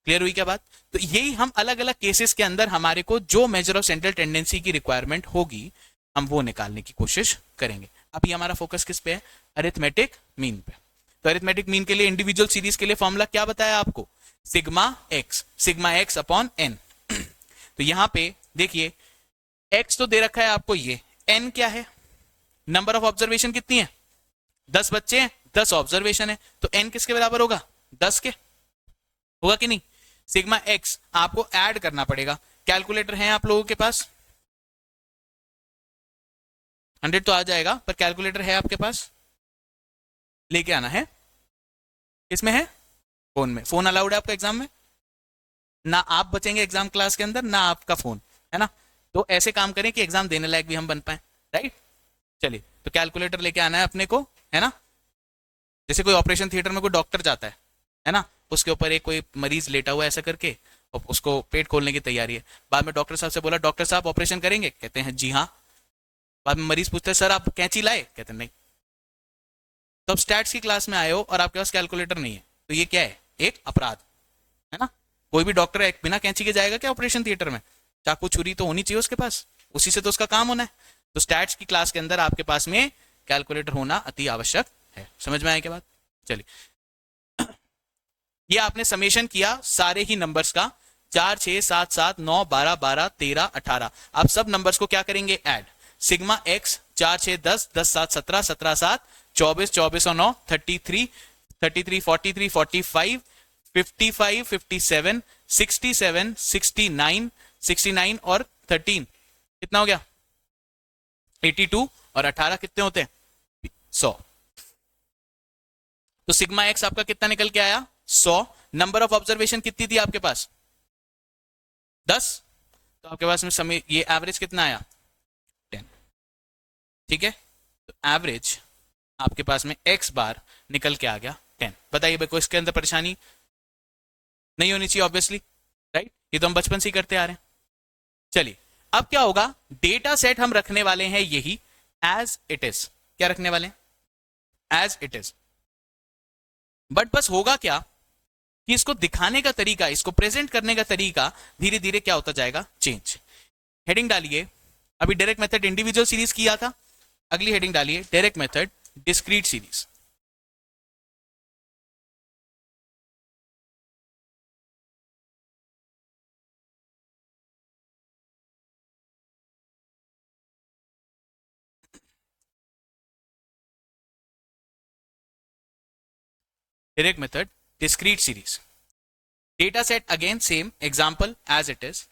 क्लियर हुई क्या बात? तो यही हम अलग अलग केसेस के अंदर हमारे को जो मेजर ऑफ सेंट्रल टेंडेंसी की रिक्वायरमेंट होगी हम वो निकालने की कोशिश करेंगे। अभी हमारा फोकस किस पे है? अरिथमेटिक मीन पे। तो अरिथमेटिक मीन के लिए इंडिविजुअल सीरीज के लिए फॉर्मूला क्या बताया आपको? Sigma x upon n. तो यहां पे देखिए x तो दे रखा है आपको, ये n क्या है? नंबर ऑफ ऑब्जर्वेशन कितनी है? 10 बच्चे हैं, 10 ऑब्जर्वेशन है, तो n किसके बराबर होगा? 10 के। होगा कि नहीं? सिग्मा x आपको ऐड करना पड़ेगा। कैलकुलेटर है आप लोगों के पास? 100 तो आ जाएगा, पर कैलकुलेटर है आपके पास? लेके आना है। किसमें है? फोन में। फोन अलाउड है आपका एग्जाम में? ना आप बचेंगे एग्जाम क्लास के अंदर, ना आपका फोन, है ना? तो ऐसे काम करें कि एग्जाम देने लायक भी हम बन पाए, राइट? चलिए, तो कैलकुलेटर लेके आना है अपने को, है ना? जैसे कोई ऑपरेशन थिएटर में कोई डॉक्टर जाता है ना? उसके ऊपर एक कोई मरीज लेटा हुआ ऐसा करके, और उसको पेट खोलने की तैयारी है। बाद में डॉक्टर साहब से बोला, डॉक्टर साहब ऑपरेशन करेंगे? कहते हैं जी हाँ। बाद में मरीज पूछते हैं, सर आप कैंची लाए? कहते हैं नहीं। तो अब स्टैट्स की क्लास में आए हो और आपके पास कैलकुलेटर नहीं है, तो ये क्या है? एक अपराध है ना? कोई भी डॉक्टर है बिना कैंची के जाएगा क्या ऑपरेशन थिएटर में? चाकू छुरी तो होनी चाहिए उसके पास, उसी से तो उसका काम होना है। तो स्टैट्स की क्लास के अंदर आपके पास में कैलकुलेटर होना अति आवश्यक है। समझ में आया क्या बात? चलिए, ये आपने समेशन किया सारे ही नंबर्स का, 4 6 7 7 9 12 12 13 18। आप सब नंबर्स को क्या करेंगे? ऐड। सिग्मा एक्स 4 6 10 10 7 17 17 7 24 24 और 9 33 33 43 45 55 57 67 69 69 और 13 कितना हो गया? 82 और 18 कितने होते हैं? 100। तो सिग्मा एक्स आपका कितना निकल के आया? 100। नंबर ऑफ ऑब्जर्वेशन कितनी थी आपके पास? 10। तो आपके पास में समय ये एवरेज कितना आया? 10। ठीक है, तो एवरेज आपके पास में x बार निकल के आ गया 10। बताइए भाई, कोई इसके अंदर परेशानी नहीं होनी चाहिए ऑब्वियसली, राइट? ये तो हम बचपन से ही करते आ रहे हैं। चलिए, अब क्या होगा? डेटा सेट हम रखने वाले हैं यही एज इट इज। क्या रखने वाले हैं? As it is. बट बस होगा क्या कि इसको दिखाने का तरीका, इसको प्रेजेंट करने का तरीका धीरे धीरे क्या होता जाएगा? चेंज। हेडिंग डालिए, अभी डायरेक्ट मेथड इंडिविजुअल सीरीज किया था, अगली हेडिंग डालिए direct method discrete series. Direct method discrete series. Data set again same example as it is,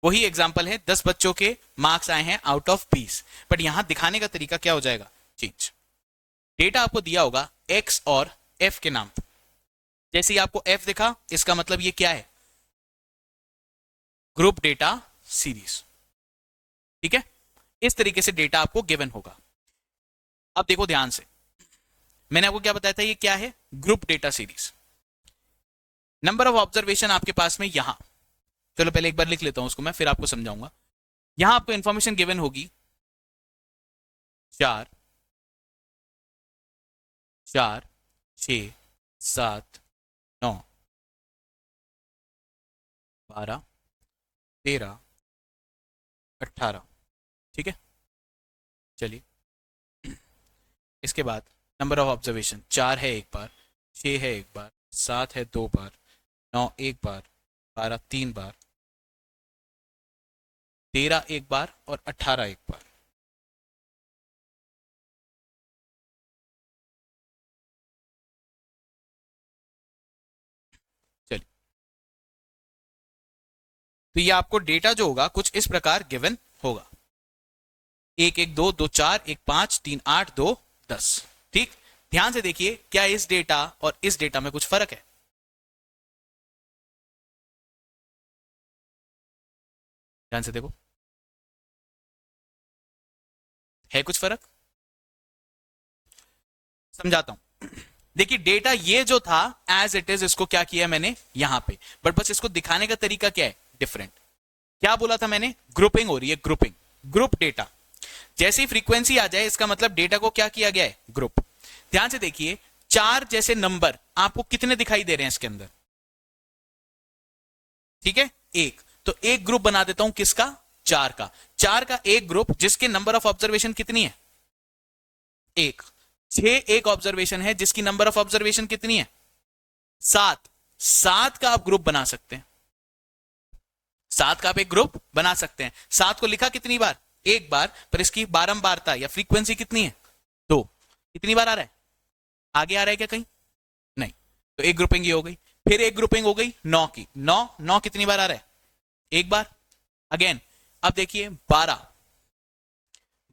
वही एग्जाम्पल है। 10 बच्चों के मार्क्स आए हैं आउट ऑफ 20, बट यहां दिखाने का तरीका क्या हो जाएगा? चेंज। डेटा आपको दिया होगा x और f के नाम पर। जैसे ही आपको f दिखा, इसका मतलब ये क्या है? Group data series. ठीक है, इस तरीके से डेटा आपको गिवन होगा। अब देखो ध्यान से, मैंने आपको क्या बताया था? ये क्या है? Group data series. Number of observation आपके पास में यहां, चलो पहले एक बार लिख लेता हूं उसको मैं, फिर आपको समझाऊंगा। यहां आपको इंफॉर्मेशन गिवन होगी 4 4 6 7 9 12 13 18। ठीक है, चलिए, इसके बाद नंबर ऑफ ऑब्जर्वेशन 4 है एक बार, 6 है एक बार, 7 है 2 बार, 9 एक बार, 12 3 बार, 13 एक बार और 18 एक बार। चलिए, तो ये आपको डेटा जो होगा कुछ इस प्रकार गिवन होगा। एक एक दो, दो चार, एक पांच, तीन आठ, दो 10। ठीक, ध्यान से देखिए क्या इस डेटा और इस डेटा में कुछ फर्क है? ध्यान से देखो, है कुछ फर्क? समझाता हूं। देखिए डेटा ये जो था एज इट इज, इसको क्या किया मैंने यहां पे, बट बस इसको दिखाने का तरीका क्या है, डिफरेंट। क्या बोला था मैंने? ग्रुपिंग हो रही है, ग्रुपिंग, ग्रुप डेटा। जैसे ही फ्रीक्वेंसी आ जाए इसका मतलब डेटा को क्या किया गया है, ग्रुप। ध्यान से देखिए, चार जैसे नंबर आपको कितने दिखाई दे रहे हैं इसके अंदर? ठीक है, एक। तो एक ग्रुप बना देता हूं, किसका? चार का। चार का एक ग्रुप जिसके नंबर ऑफ ऑब्जर्वेशन कितनी है? एक। छह एक ऑब्जर्वेशन है जिसकी नंबर ऑफ ऑब्जर्वेशन कितनी है? सात। सात का आप ग्रुप बना सकते हैं, सात का आप एक ग्रुप बना सकते हैं। सात को लिखा कितनी बार? एक बार, पर इसकी बारंबारता या फ्रीक्वेंसी कितनी है? दो। कितनी बार आ रहा है? आगे आ रहा है क्या कहीं? नहीं। तो एक ग्रुपिंग ये हो गई। फिर एक ग्रुपिंग हो गई नौ की। नौ, नौ कितनी बार आ रहा है? एक बार। अगेन, अब देखिए 12।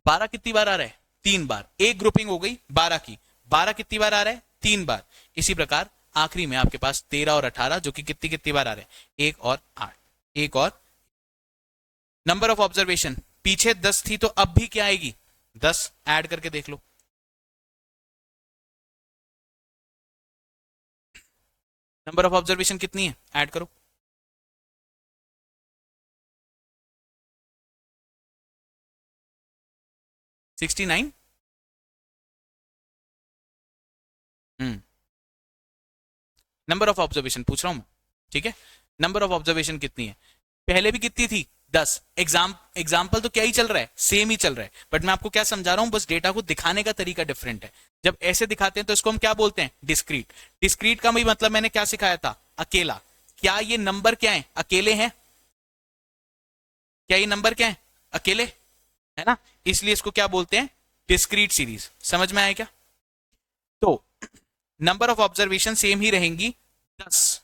12 कितनी बार आ रहा है? तीन बार। एक ग्रुपिंग हो गई 12 की। 12 कितनी बार आ रहा है? तीन बार। इसी प्रकार आखिरी में आपके पास 13 और 18 जो कि कितनी कितनी बार आ रहे हैं? एक और 8। एक और। नंबर ऑफ ऑब्जर्वेशन पीछे 10 थी तो अब भी क्या आएगी? 10। ऐड करके देख लो। नंबर ऑफ ऑब्जर्वेशन कितनी है? ऐड करो। 69। हम्म, नंबर ऑफ ऑब्जर्वेशन पूछ रहा हूं मैं, ठीक है? नंबर ऑफ ऑब्जर्वेशन कितनी है? पहले भी कितनी थी? 10। एग्जाम्पल तो क्या ही चल रहा है, सेम ही चल रहा है, बट मैं आपको क्या समझा रहा हूं, बस डेटा को दिखाने का तरीका डिफरेंट है। जब ऐसे दिखाते हैं तो इसको हम क्या बोलते हैं? डिस्क्रीट। डिस्क्रीट का भी मतलब मैंने क्या सिखाया था? अकेला। क्या ये नंबर क्या है? अकेले हैं? क्या ये नंबर क्या है? अकेले, है ना? इसलिए इसको क्या बोलते हैं? Discrete series. समझ में आया क्या? तो नंबर ऑफ ऑब्जर्वेशन सेम ही रहेंगी 10।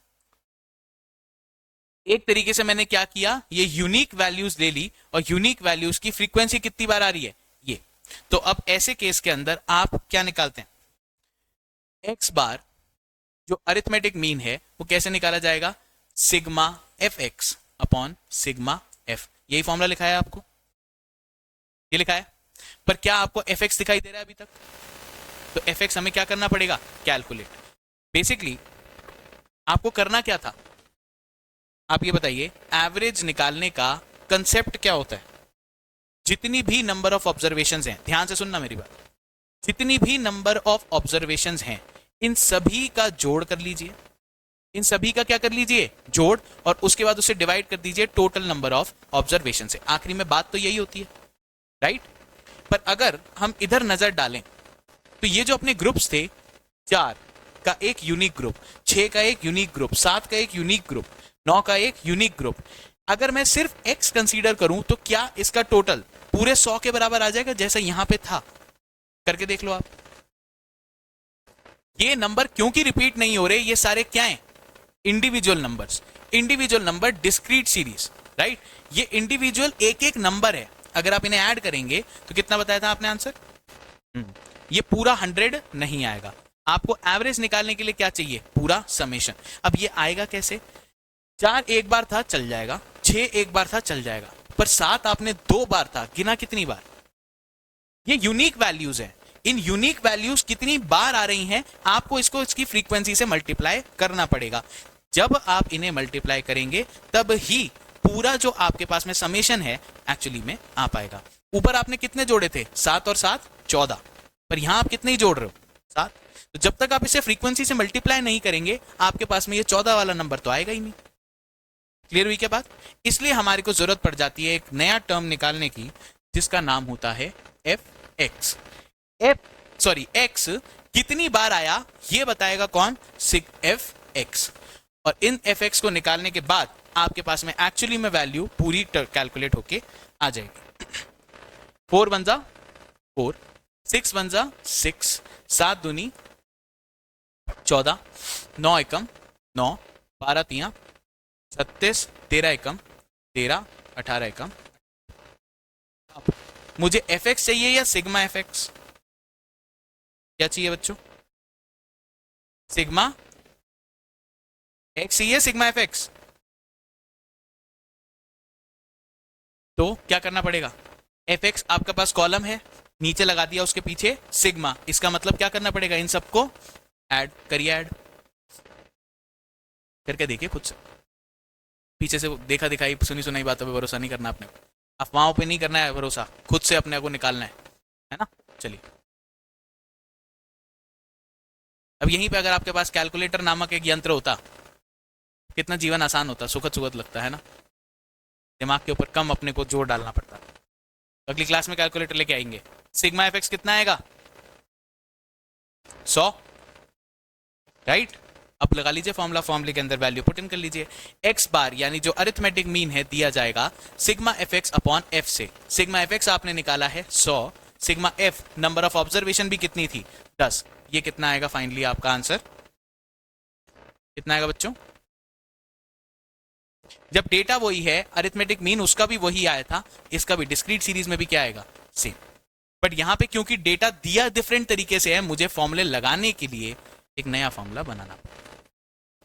एक तरीके से मैंने क्या किया, ये यूनिक वैल्यूज ले ली और यूनिक वैल्यूज की फ्रीक्वेंसी कितनी बार आ रही है, ये। तो अब ऐसे केस के अंदर आप क्या निकालते हैं? एक्स बार जो अरिथमेटिक मीन है वो कैसे निकाला जाएगा? Sigma f x upon sigma f. यही फॉर्मूला लिखा है आपको, ये लिखा है। पर क्या आपको एफ एक्स दिखाई दे रहा है अभी तक? तो एफ एक्स हमें क्या करना पड़ेगा? कैलकुलेट। बेसिकली आपको करना क्या था, आप ये बताइए, एवरेज निकालने का कंसेप्ट क्या होता है? जितनी भी नंबर ऑफ ऑब्जर्वेशंस हैं, ध्यान से सुनना मेरी बात, जितनी भी नंबर ऑफ ऑब्जर्वेशंस हैं इन सभी का जोड़ कर लीजिए। इन सभी का क्या कर लीजिए? जोड़। और उसके बाद उसे डिवाइड कर दीजिए टोटल नंबर ऑफ ऑब्जर्वेशन से। आखिरी में बात तो यही होती है, राइट? पर अगर हम इधर नजर डालें तो ये जो अपने ग्रुप्स थे, 4 का एक यूनिक ग्रुप, 6 का एक यूनिक ग्रुप, 7 का एक यूनिक ग्रुप, 9 का एक यूनिक ग्रुप, अगर मैं सिर्फ x कंसीडर करूं तो क्या इसका टोटल पूरे 100 के बराबर आ जाएगा जैसा यहां पे था? करके देख लो आप। ये नंबर क्योंकि रिपीट नहीं हो रहे, ये सारे क्या हैं? Individual numbers. Individual number, discrete series, right? ये इंडिविजुअल एक एक नंबर है। अगर आप इन्हें ऐड करेंगे तो कितना बताया था आपने आंसर? ये पूरा 100 नहीं आएगा। आपको एवरेज निकालने के लिए क्या चाहिए? पूरा समेशन। अब ये आएगा कैसे? 4 एक बार था, चल जाएगा। 6 एक बार था, चल जाएगा। पर 7 आपने 2 बार था, गिना कितनी बार? ये यूनिक वैल्यूज हैं। इन यूनिक वैल्यूज कितनी बार आ रही हैं, आपको इसको इसकी फ्रीक्वेंसी से मल्टीप्लाई करना पड़ेगा। जब आप इन्हें मल्टीप्लाई करेंगे तब ही पूरा जो आपके पास में समेशन है एक्चुअली में आ पाएगा। ऊपर आपने कितने जोड़े थे? 7 और 7 14। पर यहां आप कितने ही जोड़ रहे हो? 7। तो जब तक आप इसे फ्रीक्वेंसी से मल्टीप्लाई नहीं करेंगे आपके पास में ये 14 वाला नंबर तो आएगा ही नहीं। क्लियर हुई क्या बात? इसलिए हमारे को जरूरत पड़ जाती है एक नया टर्म निकालने की जिसका नाम होता है एफ एक्स। एक्स कितनी बार आया ये बताएगा कौन? सिग एफ एक्स। और इन एफ एक्स को निकालने के बाद आपके पास में एक्चुअली में वैल्यू पूरी कैलकुलेट होके आ जाएगी। 4 वन जा 4, 6 वन जा 6, 7 दूनी 14, 9 एकम 9, 12 तिया 36, 13 एकम 13, 18 एकम। मुझे एफ एक्स चाहिए या सिग्मा एफ एक्स? क्या चाहिए बच्चों? सिग्मा एक्स चाहिए, सिग्मा एफ एक्स? तो क्या करना पड़ेगा? एफ एक्स आपके पास कॉलम है, नीचे लगा दिया उसके पीछे सिग्मा, इसका मतलब क्या करना पड़ेगा? इन सबको ऐड करिए, ऐड करके देखिए खुद से। पीछे से देखा दिखाई सुनी सुनाई बातों पे भरोसा नहीं करना, अपने अफवाहों पे नहीं करना है भरोसा, खुद से अपने को निकालना है ना? चलिए, अब यहीं पे अगर आपके पास कैलकुलेटर नामक एक यंत्र होता, कितना जीवन आसान होता, सुखद सुखद लगता है ना? दिमाग के ऊपर कम अपने को जोर डालना पड़ता। अगली क्लास में कैलकुलेटर लेके आएंगे। सिग्मा एफ एक्स कितना आएगा? 100, राइट? अब लगा लीजिए फॉर्मूला, फॉर्मूले के अंदर वैल्यू पुट इन कर लीजिए। एक्स बार यानी जो अरिथमेटिक मीन है दिया जाएगा sigma f x upon F से। सिग्मा एफ एक्स आपने निकाला है 100, sigma F number of observation भी कितनी थी? 10। ये कितना आएगा फाइनली आपका आंसर? कितना आएगा बच्चों? जब डेटा वही है, अरिथमेटिक मीन उसका भी वही आया था, इसका भी डिस्क्रीट सीरीज में भी क्या आएगा? सेम। बट यहां पे क्योंकि डेटा दिया डिफरेंट तरीके से है, मुझे फॉर्मूले लगाने के लिए एक नया फॉर्मूला बनाना।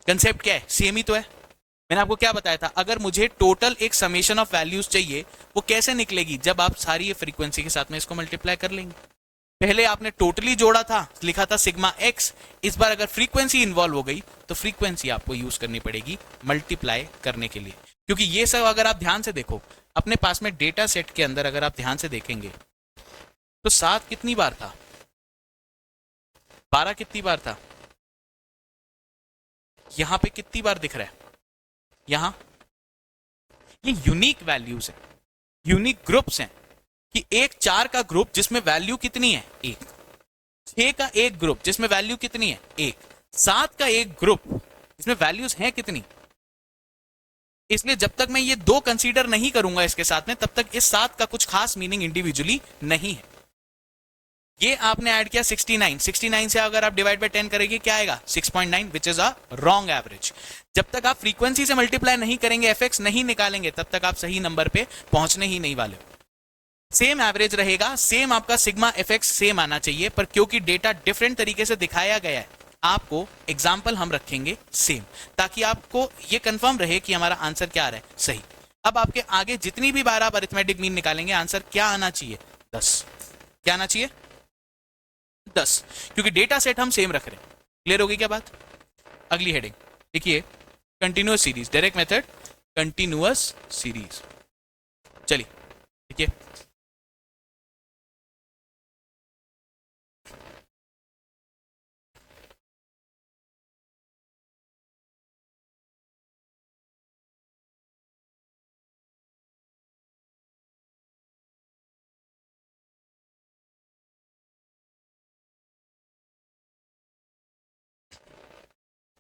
कंसेप्ट क्या है? सेम ही तो है। मैंने आपको क्या बताया था? अगर मुझे टोटल एक समेशन ऑफ वैल्यूज चाहिए, वो कैसे निकलेगी? जब आप सारी फ्रीक्वेंसी के साथ में इसको मल्टीप्लाई कर लेंगे। पहले आपने टोटली जोड़ा था, लिखा था सिग्मा एक्स, इस बार अगर फ्रीक्वेंसी इन्वॉल्व हो गई तो फ्रीक्वेंसी आपको यूज करनी पड़ेगी मल्टीप्लाई करने के लिए। क्योंकि ये सब अगर आप ध्यान से देखो अपने पास में डेटा सेट के अंदर, अगर आप ध्यान से देखेंगे तो 7 कितनी बार था? 12 कितनी बार था? यहां पे कितनी बार दिख रहा है? यहां ये यूनिक वैल्यूज है, यूनिक ग्रुप्स हैं कि एक 4 का ग्रुप जिसमें वैल्यू कितनी है? 1। 6 का एक ग्रुप जिसमें वैल्यू कितनी है? 1। 7 का एक ग्रुप जिसमें वैल्यूज हैं कितनी? इसलिए जब तक मैं ये 2 कंसीडर नहीं करूंगा इसके साथ में, तब तक इस 7 का कुछ खास मीनिंग इंडिविजुअली नहीं है। ये आपने ऐड किया 69, 69 से अगर आप डिवाइड बाय 10 करेंगे क्या आएगा? 6.9, which is a wrong average. जब तक आप फ्रीक्वेंसी से मल्टीप्लाई नहीं करेंगे, एफएक्स नहीं निकालेंगे, तब तक आप सही नंबर पे पहुंचने ही नहीं वाले। सेम एवरेज रहेगा, सेम आपका सिग्मा एफएक्स सेम आना चाहिए, पर क्योंकि डेटा डिफरेंट तरीके से दिखाया गया है, आपको एग्जाम्पल हम रखेंगे सेम, ताकि आपको ये कंफर्म रहे कि हमारा आंसर क्या आ रहा है? सही। अब आपके आगे जितनी भी बार आप अरिथमेटिक मीन निकालेंगे, आंसर क्या आना चाहिए? 10। क्या आना चाहिए? 10, क्योंकि डेटा सेट हम सेम रख रहे हैं। क्लियर होगी क्या बात? अगली हेडिंग देखिए, continuous series, direct method, continuous series. चलिए देखिए,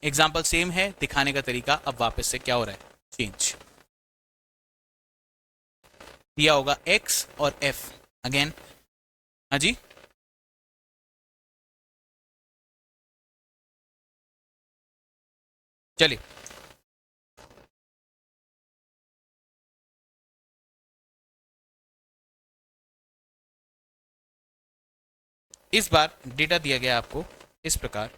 एग्जाम्पल सेम है, दिखाने का तरीका अब वापस से क्या हो रहा है? चेंज। दिया होगा x और f अगेन। हाँ जी, चलिए इस बार डेटा दिया गया आपको इस प्रकार,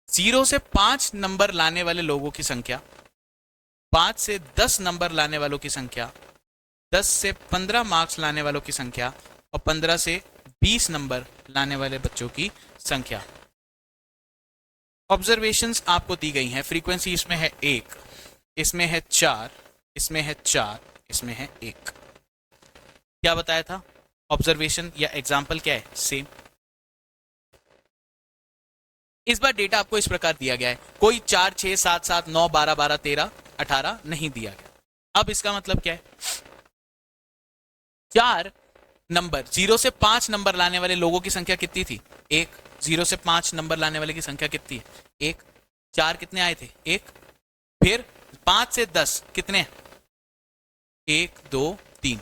0 से 5 नंबर लाने वाले लोगों की संख्या, 5 से 10 नंबर लाने वालों की संख्या, 10 से 15 मार्क्स लाने वालों की संख्या और 15 से 20 नंबर लाने वाले बच्चों की संख्या। ऑब्जर्वेशंस आपको दी गई हैं। फ्रीक्वेंसी इसमें है 1, इसमें है 4, इसमें है 4, इसमें है 1। क्या बताया था? ऑब्जर्वेशन या एग्जाम्पल क्या है? सेम। इस बार डेटा आपको इस प्रकार दिया गया है, कोई 4, 6, 7, 7, 9, 12, 12, 13, 18 नहीं दिया गया। अब इसका मतलब क्या है? 4 नंबर, 0 से 5 नंबर लाने वाले लोगों की संख्या कितनी थी? 1। 0 से 5 नंबर लाने वाले की संख्या कितनी है? 1। 4 कितने आए थे? 1। फिर 5 से 10 कितने? 1, 2, 3।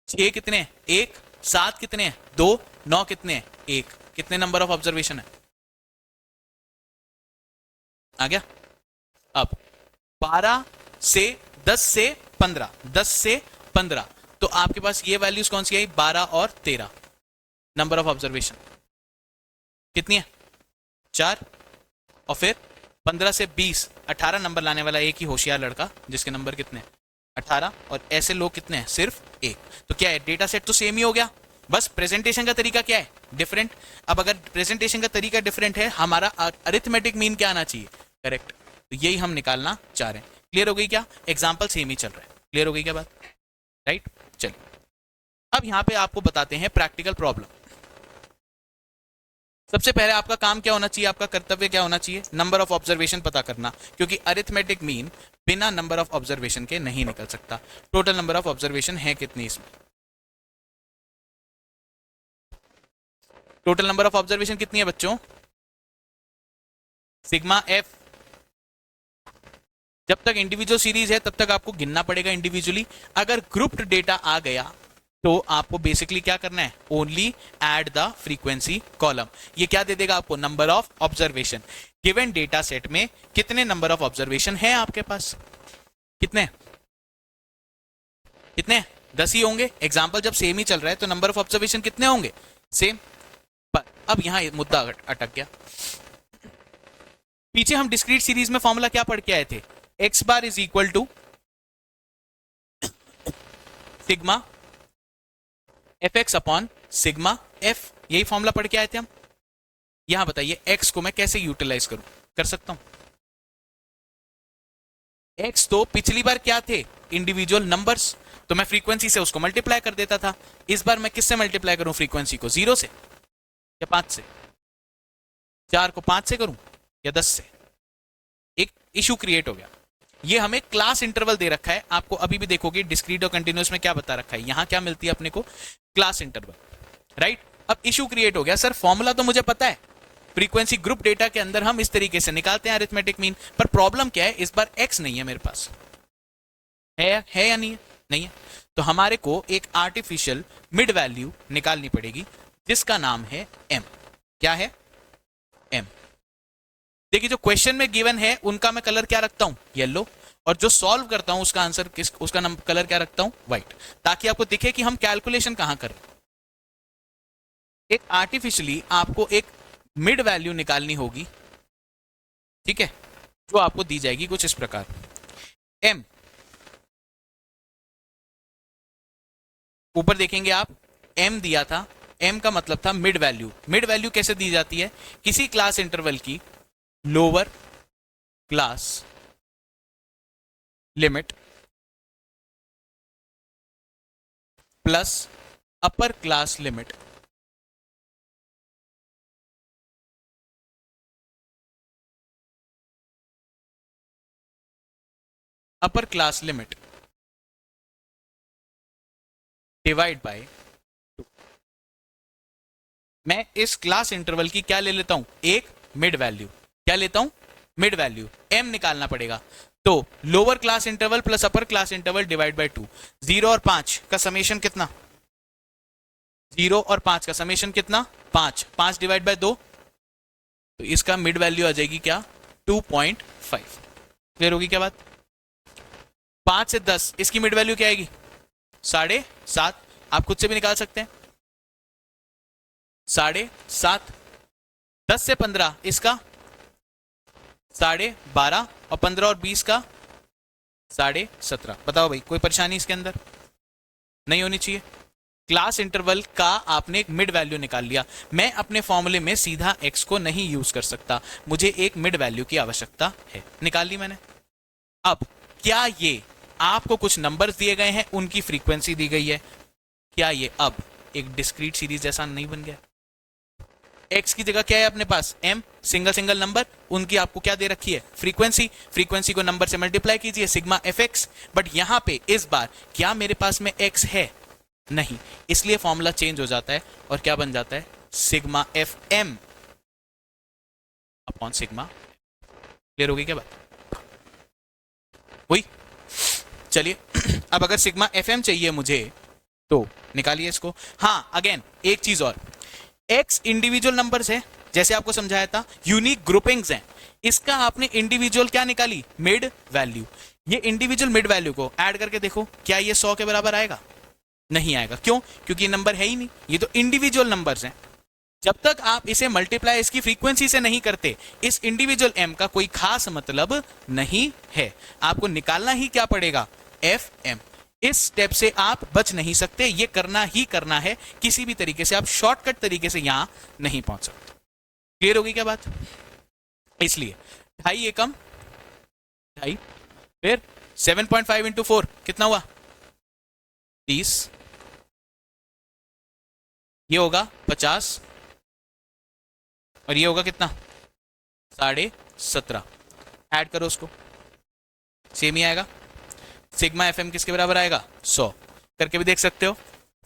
6 कितने? 1। 7 कितने? 2। 9 कितने? 1। कितने नंबर ऑफ ऑब्जर्वेशन है? आ गया? अब 12 से 10 से 15, 10 से 15, तो आपके पास ये वैल्यूज कौन सी आई, 12 और 13। नंबर ऑफ ऑब्जर्वेशन कितनी है, 4, और फिर 15 से 20, 18 नंबर लाने वाला एक ही होशियार लड़का जिसके नंबर कितने हैं, 18, और ऐसे लोग कितने हैं, सिर्फ एक। तो क्या है, डेटा सेट तो सेम ही हो गया, बस प्रेजेंटेशन का तरीका क्या है, डिफरेंट। अब अगर प्रेजेंटेशन का तरीका डिफरेंट है, हमारा अरिथमेटिक मीन क्या आना चाहिए, करेक्ट। तो यही हम निकालना चाह रहे हैं। क्लियर हो गई क्या, एग्जाम्पल सेम ही चल रहा है, क्लियर हो गई क्या बात, राइट। चलिए अब यहां पे आपको बताते हैं प्रैक्टिकल प्रॉब्लम। सबसे पहले आपका काम क्या होना चाहिए, आपका कर्तव्य क्या होना चाहिए, नंबर ऑफ ऑब्जर्वेशन पता करना, क्योंकि अरिथमेटिक मीन बिना नंबर ऑफ ऑब्जर्वेशन के नहीं निकल सकता। टोटल नंबर ऑफ ऑब्जर्वेशन है कितनी इसमें, टोटल नंबर ऑफ ऑब्जर्वेशन कितनी है बच्चों, सिग्मा एफ। जब तक इंडिविजुअल सीरीज है तब तक आपको गिनना पड़ेगा इंडिविजुअली। अगर ग्रुप्ड डेटा आ गया तो आपको बेसिकली क्या करना है, only add the frequency column. ये क्या दे देगा आपको, number of observation. Given data set में कितने नंबर ऑफ ऑब्जर्वेशन है आपके पास, कितने कितने 10 ही होंगे। एग्जाम्पल जब सेम ही चल रहा है तो नंबर ऑफ ऑब्जर्वेशन कितने होंगे, सेम। पर अब यहां मुद्दा अटक गया। पीछे हम डिस्क्रीट सीरीज में फॉर्मूला क्या पढ़ के आए थे, x bar is equal to sigma f x upon sigma f, यही फॉर्मूला पढ़ के आए थे हम। यहां बताइए एक्स को मैं कैसे यूटिलाइज करूं, कर सकता हूं। एक्स तो पिछली बार क्या थे, इंडिविजुअल नंबर्स, तो मैं फ्रीक्वेंसी से उसको मल्टीप्लाई कर देता था। इस बार मैं किससे मल्टीप्लाई करूं फ्रीक्वेंसी को, 0 से या 5 से, 4 को 5 से करूं या 10 से। एक इशू क्रिएट हो गया। ये हमें क्लास इंटरवल दे रखा है, आपको अभी भी देखोगे डिस्क्रीट और कंटिन्यूअस में क्या बता रखा है, यहां क्या मिलती है अपने को, क्लास इंटरवल, राइट। अब इशू क्रिएट हो गया, सर फॉर्मूला तो मुझे पता है, फ्रीक्वेंसी ग्रुप डेटा के अंदर हम इस तरीके से निकालते हैं अरिथमेटिक मीन, पर प्रॉब्लम क्या है, इस बार एक्स नहीं है मेरे पास, है या नहीं है, नहीं है। तो हमारे को एक आर्टिफिशियल मिड वैल्यू निकालनी पड़ेगी जिसका नाम है एम। क्या है, एम। देखिए जो क्वेश्चन में गिवन है उनका मैं कलर क्या रखता हूं, येलो, और जो सॉल्व करता हूं उसका आंसर उसका कलर क्या रखता हूं, व्हाइट, ताकि आपको दिखे कि हम कैलकुलेशन कहां कर रहे हैं। एक आर्टिफिशियली आपको एक मिड वैल्यू निकालनी होगी, ठीक है, जो आपको दी जाएगी कुछ इस प्रकार, एम। ऊपर देखेंगे आप, एम दिया था, एम का मतलब था मिड वैल्यू। मिड वैल्यू कैसे दी जाती है, किसी क्लास इंटरवल की lower class limit plus upper class limit upper class limit divide by 2। मैं इस क्लास इंटरवल की क्या ले लेता हूं, एक मिड वैल्यू। क्या लेता हूं, मिड वैल्यू, एम निकालना पड़ेगा। तो lower class interval plus upper class interval divide by 2। 0 और 5 का समेशन कितना, 0 और 5 का समेशन कितना, 5, 5 डिवाइड बाय 2, तो इसका मिड वैल्यू आ जाएगी क्या, 2.5। क्लियर होगी क्या बात। 5 से 10 इसकी मिड वैल्यू क्या आएगी, 7.5। आप खुद से भी निकाल सकते हैं, 7.5। 10 से 15 इसका 12.5, और 15 और 20 का 17.5। बताओ भाई कोई परेशानी इसके अंदर नहीं होनी चाहिए। क्लास इंटरवल का आपने एक मिड वैल्यू निकाल लिया। मैं अपने फॉर्मूले में सीधा x को नहीं यूज कर सकता, मुझे एक मिड वैल्यू की आवश्यकता है, निकाल ली मैंने। अब क्या ये आपको कुछ नंबर्स दिए गए हैं, उनकी फ्रीक्वेंसी दी गई है, क्या ये अब एक डिस्क्रीट सीरीज जैसा नहीं बन गया। x की जगह क्या है अपने पास, m, सिंगल सिंगल नंबर, उनकी आपको क्या दे रखी है, फ्रीक्वेंसी। फ्रीक्वेंसी को नंबर से मल्टीप्लाई कीजिए, सिग्मा एफ एक्स। बट यहां पे इस बार क्या मेरे पास में x है, नहीं, इसलिए फॉर्मूला चेंज हो जाता है और क्या बन जाता है, sigma f m upon sigma. Clear हो गई क्या बात, वही। चलिए अब अगर सिग्मा एफ एम चाहिए मुझे तो निकालिए इसको। हाँ अगेन एक चीज और, x इंडिविजुअल नंबर्स है, जैसे आपको समझाया था, यूनिक ग्रुपिंग्स हैं, इसका आपने इंडिविजुअल क्या निकाली, मिड वैल्यू। ये इंडिविजुअल मिड वैल्यू को ऐड करके देखो, क्या ये 100 के बराबर आएगा? नहीं आएगा। क्यों? क्योंकि ये नंबर है ही नहीं, ये तो इंडिविजुअल नंबर्स हैं। जब तक आप इसे मल्टीप्लाई इसकी फ्रीक्वेंसी से नहीं करते, इस इंडिविजुअल m का कोई खास मतलब नहीं है। आपको निकालना ही क्या पड़ेगा? F M. इस स्टेप से आप बच नहीं सकते, ये करना ही करना है, किसी भी तरीके से आप शॉर्टकट तरीके से यहां नहीं पहुंच सकते। क्लियर होगी क्या बात? इसलिए 2.5 एकम 2.5, फिर 7.5 इंटू 4 कितना हुआ? 30, ये होगा 50, और ये होगा कितना? 17.5। ऐड करो उसको, सेम ही आएगा। सिग्मा एफ एम किसके बराबर आएगा? 100। करके भी देख सकते हो।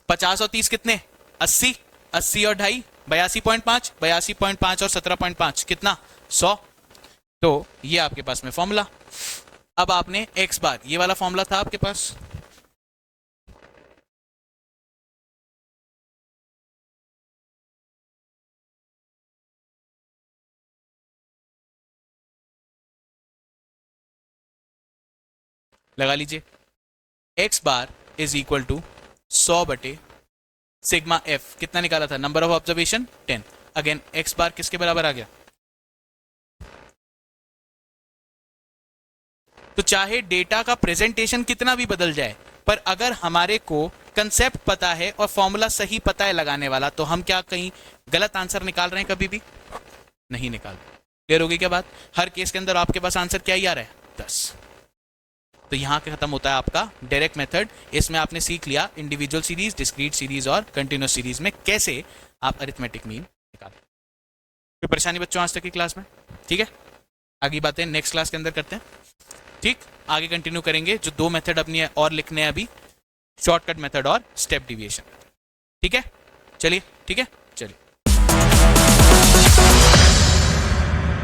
50 और 30 कितने? 80। 80 और 2.5 82.5, 82.5 और 17.5 कितना? 100। तो ये आपके पास में फॉर्मूला। अब आपने x बार, ये वाला फॉर्मूला था आपके पास, लगा लीजिए। x bar is equal to 100 बटे सिग्मा f, कितना निकाला था? Number of observation 10। Again x bar किसके बराबर आ गया? तो चाहे डेटा का प्रेजेंटेशन कितना भी बदल जाए, पर अगर हमारे को कंसेप्ट पता है और फॉर्मूला सही पता है लगाने वाला, तो हम क्या कहीं गलत आंसर निकाल रहे हैं? कभी भी नहीं निकाल रहे। क्लियर होगी क्या बात? हर केस के अंदर आपके पास आंसर क्या ही आ रहा है? 10। तो यहाँ खत्म होता है आपका डायरेक्ट मेथड। इसमें आपने सीख लिया इंडिविजुअल सीरीज, डिस्क्रीट सीरीज और कंटिन्यूस सीरीज में कैसे आप अरिथमेटिक मीन निकालें। कोई परेशानी बच्चों आज तक की क्लास में? ठीक है, आगे बातें नेक्स्ट क्लास के अंदर करते हैं। ठीक, आगे कंटिन्यू करेंगे। जो 2 मेथड अपनी और लिखने हैं अभी, शॉर्टकट मेथड और स्टेप डिविएशन। ठीक है, चलिए, ठीक है।